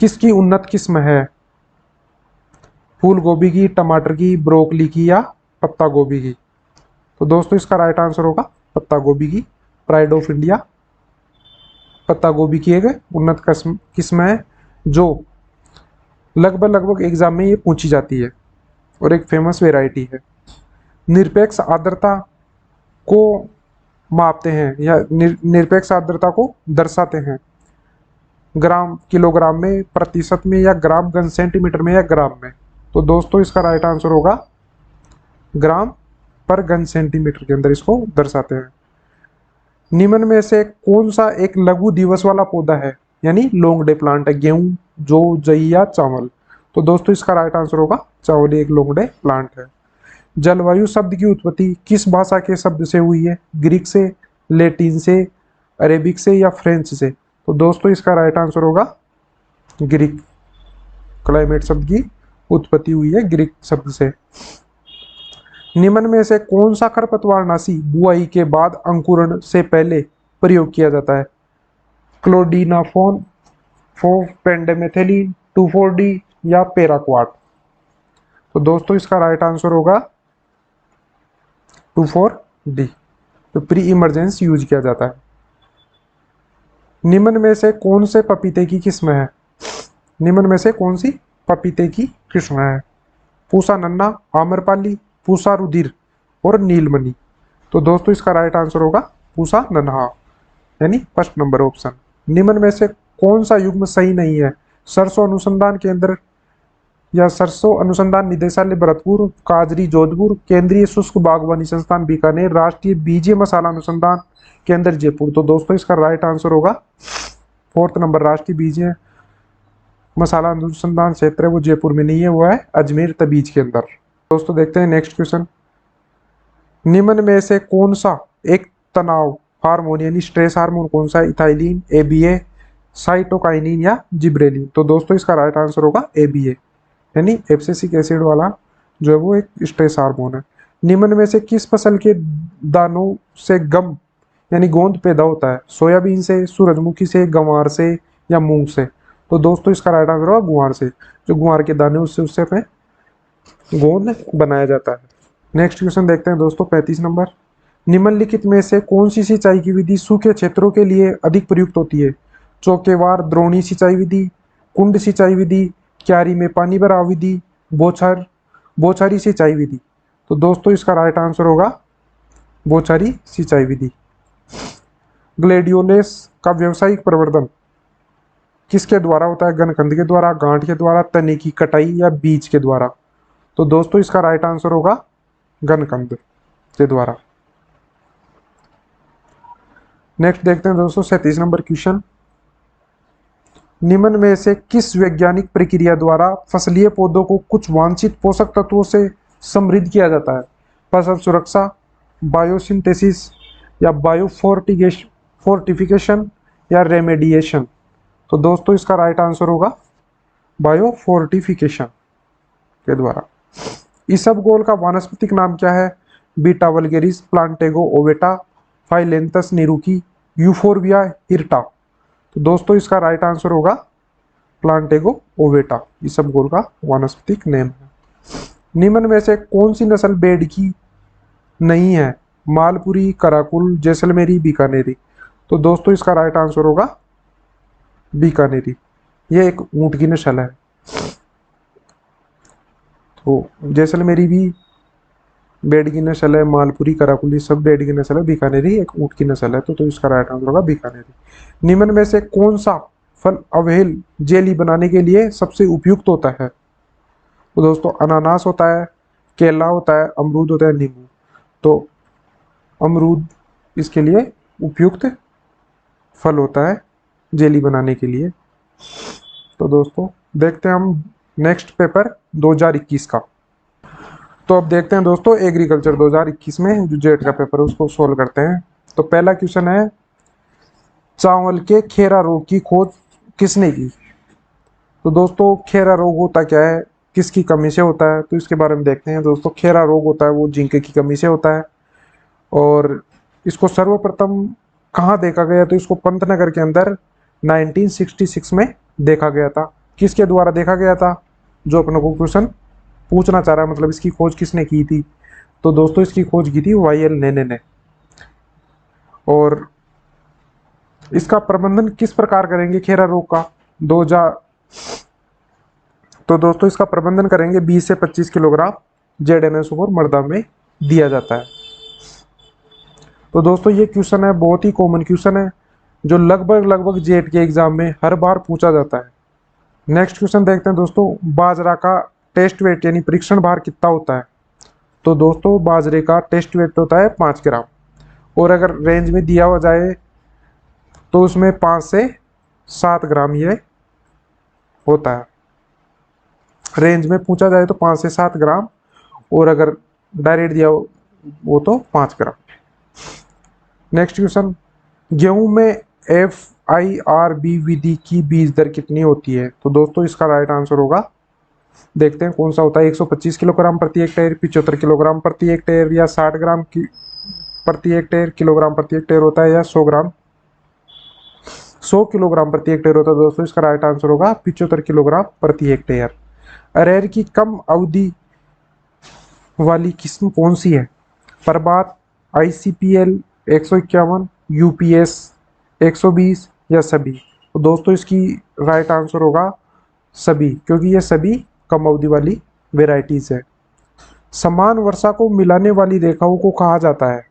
किसकी उन्नत किस्म है? फूल गोभी की, टमाटर की, ब्रोकली की या पत्ता गोभी की? तो दोस्तों इसका राइट आंसर होगा पत्ता गोभी की। प्राइड ऑफ इंडिया पत्ता गोभी की एक उन्नत किस्म है जो लगभग एग्जाम में ये पूछी जाती है और एक फेमस वेराइटी है। निरपेक्ष आर्द्रता को मापते हैं या निरपेक्ष आर्द्रता को दर्शाते हैं ग्राम, किलोग्राम में, प्रतिशत में या ग्राम घन सेंटीमीटर में या ग्राम में? तो दोस्तों इसका राइट आंसर होगा ग्राम पर घन सेंटीमीटर के अंदर इसको दर्शाते हैं। निम्न में से कौन सा एक लघु दिवस वाला पौधा है, यानी लॉन्ग डे प्लांट है? गेहूं, जौ, जई या चावल? तो दोस्तों इसका राइट आंसर होगा चावल एक लॉन्ग डे प्लांट है। जलवायु शब्द की उत्पत्ति किस भाषा के शब्द से हुई है? ग्रीक से, लैटिन से, अरेबिक से या फ्रेंच से? तो दोस्तों इसका राइट आंसर होगा ग्रीक। क्लाइमेट शब्द की उत्पत्ति हुई है ग्रीक शब्द से। निम्न में से कौन सा खरपतवारनाशी बुआई के बाद अंकुरण से पहले प्रयोग किया जाता है? क्लोडिनाफोन, पेंडेमेथेलिन, 2,4-D या पैराक्वाट? तो दोस्तों इसका राइट आंसर होगा 2,4-D। तो प्री इमरजेंस यूज किया जाता है। निम्न में से कौन से पपीते की किस्म है? निम्न में से कौन सी पपीते की किस्म है? पूसा नन्ना, आम्रपाली, पूसा रुधिर और नीलमणि। तो दोस्तों इसका राइट आंसर होगा पूसा नन्हा, यानी फर्स्ट नंबर ऑप्शन। निम्न में से कौन सा युग्म सही नहीं है? सरसों अनुसंधान केंद्र या सरसों अनुसंधान निदेशालय भरतपुर, काजरी जोधपुर, केंद्रीय शुष्क बागवानी संस्थान बीकानेर, राष्ट्रीय बीजीय मसाला अनुसंधान केंद्र जयपुर। तो दोस्तों इसका राइट आंसर होगा फोर्थ नंबर, राष्ट्रीय बीजीय मसाला अनुसंधान क्षेत्र है वो जयपुर में नहीं है, वो है अजमेर तबीज के अंदर। दोस्तों देखते हैं नेक्स्ट क्वेश्चन। निम्न में से कौन सा एक तनाव हार्मोन यानी स्ट्रेस हार्मोन कौन सा है? इथाइलिन, एबीए, साइटोकाइनिन या जिब्रेलिन? तो दोस्तों इसका राइट आंसर होगा एबीए, यानी एब्सिसिक एसिड वाला जो है वो एक स्ट्रेस हार्मोन है। निम्न में से किस फसल के दानों से गम यानी गोंद पैदा होता है? सोयाबीन से, सूरजमुखी से, गंवार से या मूंग से? तो दोस्तों इसका राइट आंसर होगा गुआर से। जो गुआर के दाने उससे हमें गोंद बनाया जाता है। नेक्स्ट क्वेश्चन देखते हैं दोस्तों 35 नंबर। निम्नलिखित में से कौन सी सिंचाई की विधि सूखे क्षेत्रों के लिए अधिक प्रयुक्त होती है? चौकेवार द्रोणी सिंचाई विधि, कुंड सिंचाई विधि, क्यारी में पानी भराव विधि, बौछारी सिंचाई विधि? तो दोस्तों इसका राइट आंसर होगा बौछारी सिंचाई विधि। ग्लेडियोलेस का व्यावसायिक प्रवर्धन किसके द्वारा होता है? घनकंद के द्वारा, गांठ के द्वारा, तने की कटाई या बीज के द्वारा? तो दोस्तों इसका राइट आंसर होगा घनकंद के द्वारा। नेक्स्ट देखते हैं दोस्तों 37 नंबर क्वेश्चन। निम्न में से किस वैज्ञानिक प्रक्रिया द्वारा फसलीय पौधों को कुछ वांछित पोषक तत्वों से समृद्ध किया जाता है? फसल सुरक्षा, बायोसिंथेसिस या बायोफोर्टिफिकेशन या रेमेडिएशन? तो दोस्तों इसका राइट आंसर होगा बायोफोर्टिफिकेशन के द्वारा। इसबगोल का वानस्पतिक नाम क्या है? Beta vulgaris, Plantago ovata, Phyllanthus niruri, Euphorbia hirta? तो दोस्तों इसका राइट आंसर होगा प्लांटेगो ओवेटा, इसबगोल का वानस्पतिक नेम है। निम्न में से कौन सी नस्ल भेड़ की नहीं है? मालपुरी, कराकुल, जैसलमेरी, बीकानेरी? तो दोस्तों इसका राइट आंसर होगा बीकानेरी, ये एक ऊंट की नस्ल है। तो जैसलमेरी भी भेड़ की नस्ल है, मालपुरी, कराकुली सब भेड़ की नस्ल है, बीकानेरी एक ऊंट की नस्ल है। तो इसका राइट आंसर होगा बीकानेरी। निम्न में से कौन सा फल अवहेल जेली बनाने के लिए सबसे उपयुक्त होता है? तो दोस्तों अनानास होता है, केला होता है, अमरूद होता है, नींबू? तो अमरूद इसके लिए उपयुक्त फल होता है जेली बनाने के लिए। तो दोस्तों देखते हैं हम नेक्स्ट पेपर 2021 का। तो अब देखते हैं दोस्तों एग्रीकल्चर 2021 में जो जेट का पेपर है उसको सोल्व करते हैं। तो पहला क्वेश्चन है, चावल के खेरा रोग की खोज किसने की? तो दोस्तों खेरा रोग होता क्या है, किसकी कमी से होता है? तो इसके बारे में देखते हैं दोस्तों। खेरा रोग होता है वो जिंक की कमी से होता है, और इसको सर्वप्रथम कहाँ देखा गया? तो इसको पंतनगर के अंदर 1966 में देखा गया था। किसके द्वारा देखा गया था? जो अपने को क्वेश्चन पूछना चाह रहा है, मतलब इसकी खोज किसने की थी? तो दोस्तों इसकी खोज की थी वाई.एल. नेने ने। और इसका प्रबंधन किस प्रकार करेंगे खेरा रोग का? तो दोस्तों इसका प्रबंधन करेंगे 20 से 25 किलोग्राम ZNS/4 मर्दा में दिया जाता है। तो दोस्तों ये क्वेश्चन है बहुत ही कॉमन क्वेश्चन है जो लगभग जेट के एग्जाम में हर बार पूछा जाता है। नेक्स्ट क्वेश्चन देखते हैं दोस्तों, बाजरा का टेस्ट वेट यानी परीक्षण भार कितना होता है? तो दोस्तों बाजरे का टेस्ट वेट होता है 5 ग्राम, और अगर रेंज में दिया हुआ जाए तो उसमें 5 से 7 ग्राम ये होता है। रेंज में पूछा जाए तो 5 से 7 ग्राम, और अगर डायरेक्ट दिया वो तो 5 ग्राम। नेक्स्ट क्वेश्चन, गेहूं में FIRB विधि की बीज दर कितनी होती है? तो दोस्तों इसका राइट आंसर होगा, देखते हैं कौन सा होता है, 125 किलोग्राम प्रति हेक्टेयर, 75 किलोग्राम प्रति हेक्टेयर, या 60 ग्राम की प्रति हेक्टेयर, किलोग्राम प्रति हेक्टेयर होता है, या 100 ग्राम 100 किलोग्राम प्रति हेक्टेयर होता है। दोस्तों इसका राइट आंसर होगा 75 किलोग्राम प्रति हेक्टेयर। अरहर की कम अवधि वाली किस्म कौन सी है? प्रभात, ICPL 151, UPS 120 या सभी? तो दोस्तों इसकी राइट आंसर होगा सभी, क्योंकि ये सभी कम अवधि वाली वेराइटीज है। समान वर्षा को मिलाने वाली रेखाओं को कहा जाता है?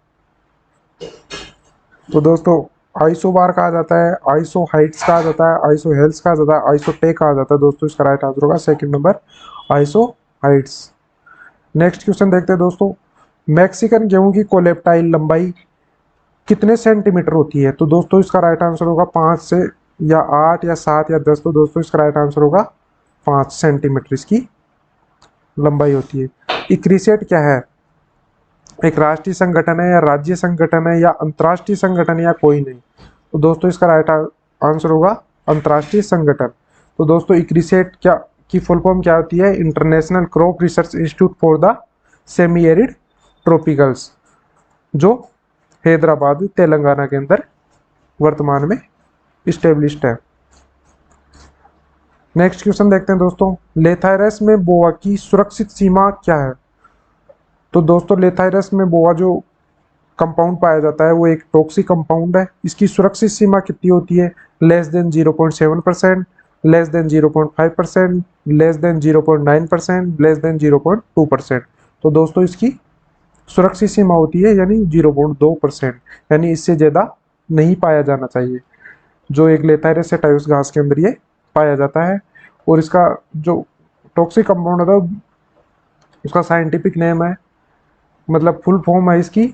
तो दोस्तों आइसो बार कहा जाता है, आइसो हाइट्स कहा जाता है, आइसो हेल्स कहा जाता है, आइसो टे कहा जाता है। दोस्तों इसका राइट आंसर होगा second number, iso Heights. Next question देखते हैं दोस्तों, मैक्सिकन गेहूं की कोलेप्टाइल लंबाई कितने सेंटीमीटर होती है? तो दोस्तों इसका राइट आंसर होगा 5 से या 8 या 7 या 10। तो दोस्तों इसका राइट आंसर होगा 5 सेंटीमीटर इसकी लंबाई होती है। इक्रिसेट क्या है? एक राष्ट्रीय संगठन है या राज्य संगठन है या अंतर्राष्ट्रीय संगठन है या कोई नहीं? तो दोस्तों इसका राइट आंसर होगा अंतर्राष्ट्रीय संगठन। तो दोस्तों इक्रिसेट क्या की फुल फॉर्म क्या होती है? International crop research institute for the semi arid tropicals, जो हैदराबाद तेलंगाना के अंदर वर्तमान में इस्टेब्लिश्ड है। नेक्स्ट क्वेश्चन देखते हैं दोस्तों, लेथायरस में बोआ की सुरक्षित सीमा क्या है? तो दोस्तों लेथायरस में बोआ जो कंपाउंड पाया जाता है वो एक टॉक्सिक कंपाउंड है। इसकी सुरक्षित सीमा कितनी होती है? Less than 0.7%, less than 0.5%, less than 0.9%, less than 0.2%। तो दोस्तों इसकी सुरक्षित सीमा होती है यानी 0.2%, यानी इससे ज़्यादा नहीं पाया जाना चाहिए। जो एक लेथायरस सेटाइवस घास के अंदर ये पाया जाता है। और इसका जो टॉक्सिक कंपाउंड होता है उसका साइंटिफिक नेम है, मतलब फुल फॉर्म है इसकी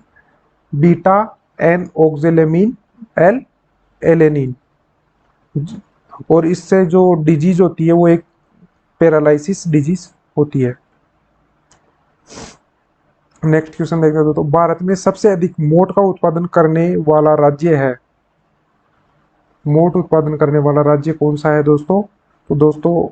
बीटा एन ऑक्जेलेमीन एल एलेनिन। और इससे जो डिजीज होती है वो एक पैरालिसिस डिजीज होती है। नेक्स्ट क्वेश्चन देखते हैं तो भारत में सबसे अधिक मोट का उत्पादन करने वाला राज्य है? मोट उत्पादन करने वाला राज्य कौन सा है दोस्तों? तो दोस्तों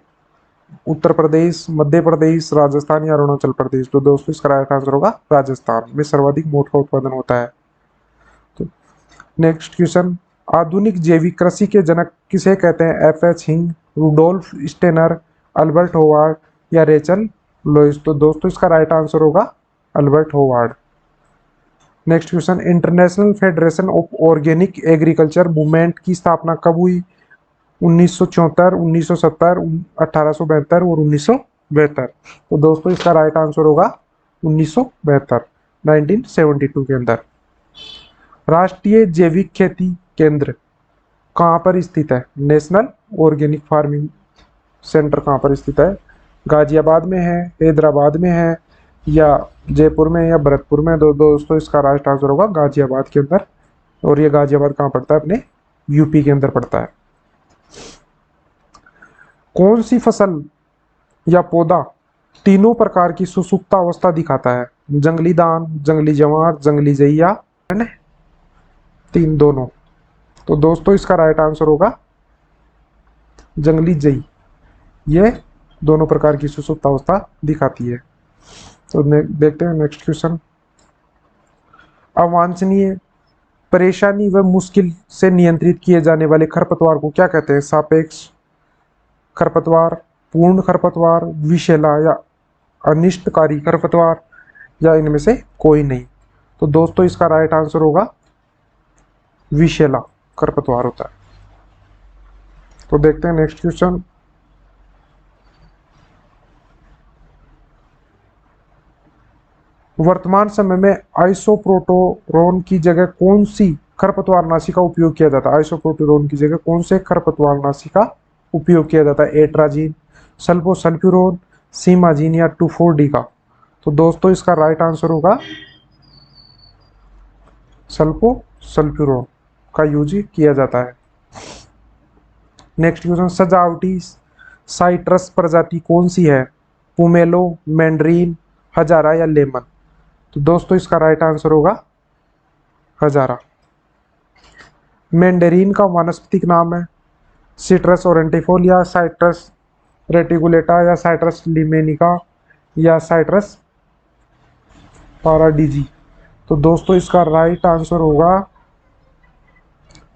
उत्तर प्रदेश, मध्य प्रदेश, राजस्थान या अरुणाचल प्रदेश? तो दोस्तों इसका राइट आंसर होगा राजस्थान में सर्वाधिक मोट का उत्पादन होता है। तो नेक्स्ट क्वेश्चन, आधुनिक जैविक कृषि के जनक किसे कहते हैं? FH हिंग, रुडोल्फ स्टेनर, अल्बर्ट होवार्ड या रेचल लुईस? तो दोस्तों इसका राइट आंसर होगा Albert Howard. Next question, international federation of organic agriculture movement की स्थापना कब हुई? 1974, 1970, 1872 और 1972? तो दोस्तों इसका राइट आंसर होगा 1972, 1972 के अंदर। राष्ट्रीय जैविक खेती केंद्र कहाँ पर स्थित है? नेशनल ऑर्गेनिक फार्मिंग सेंटर कहाँ पर स्थित है? गाजियाबाद में है, हैदराबाद में है या जयपुर में या भरतपुर में? दोस्तों इसका राइट आंसर होगा गाजियाबाद के अंदर। और ये गाजियाबाद कहाँ पड़ता है? अपने यूपी के अंदर पड़ता है। कौन सी फसल या पौधा तीनों प्रकार की सुसुप्त अवस्था दिखाता है? जंगली दान, जंगली जवार, जंगली जइया, तीन दोनों? तो दोस्तों इसका राइट आंसर होगा जंगली जई, ये दोनों प्रकार की सुसुप्त अवस्था दिखाती है। तो देखते हैं नेक्स्ट क्वेश्चन, अवांछनीय, परेशानी व मुश्किल से नियंत्रित किए जाने वाले खरपतवार को क्या कहते हैं? सापेक्ष खरपतवार, पूर्ण खरपतवार, विषैला या अनिष्टकारी खरपतवार या इनमें से कोई नहीं? तो दोस्तों इसका राइट आंसर होगा विषैला खरपतवार होता है। तो देखते हैं नेक्स्ट क्वेश्चन, वर्तमान समय में आइसोप्रोटोरोन की जगह कौन सी खरपतवारनाशी का उपयोग किया जाता है? आइसोप्रोटोरोन की जगह कौन से खरपतवारनाशी का उपयोग किया जाता है? एट्राजीन, सल्फोसल्फ्यूरोन, सीमाजीन या 2,4-D का? तो दोस्तों इसका राइट आंसर होगा सल्फोसल्फ्यूरोन का यूज किया जाता है। नेक्स्ट क्वेश्चन, सजावटी साइट्रस प्रजाति कौन सी है? पुमेलो, मैंड्रीन, हजारा या लेमन? तो दोस्तों इसका राइट आंसर होगा हजारा। मैंडेरिन का वानस्पतिक नाम है सिट्रस ओरेंटिफोल या साइट्रस रेटिकुलेटा या साइट्रस लिमेनिका या साइट्रस पाराडीजी? तो दोस्तों इसका राइट आंसर होगा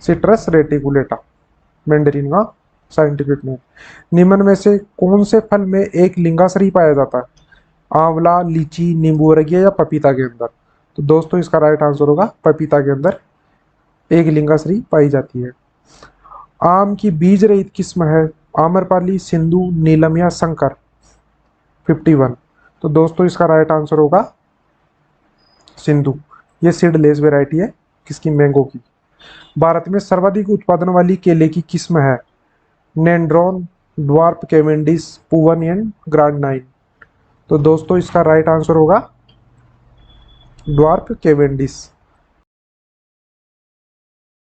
सिट्रस रेटिकुलेटा। मैंडरीन का साइंटिफिक नेम। निम्न में से कौन से फल में एक लिंगाश्री पाया जाता है? आंवला, लीची, नींबू रगिया या पपीता के अंदर? तो दोस्तों इसका राइट आंसर होगा पपीता के अंदर एक लिंगाश्री पाई जाती है। आम की बीज रहित किस्म है आम्रपाली, सिंधु, नीलम या शंकर? 51। तो दोस्तों इसका राइट आंसर होगा सिंधु। ये सीडलेस वेराइटी है किसकी? मैंगो की। भारत में सर्वाधिक उत्पादन वाली केले की किस्म है Nendran, dwarf, Cavendish, Poovan and grand nine? तो दोस्तों इसका राइट आंसर होगा ड्वार्फ कैवेंडिश।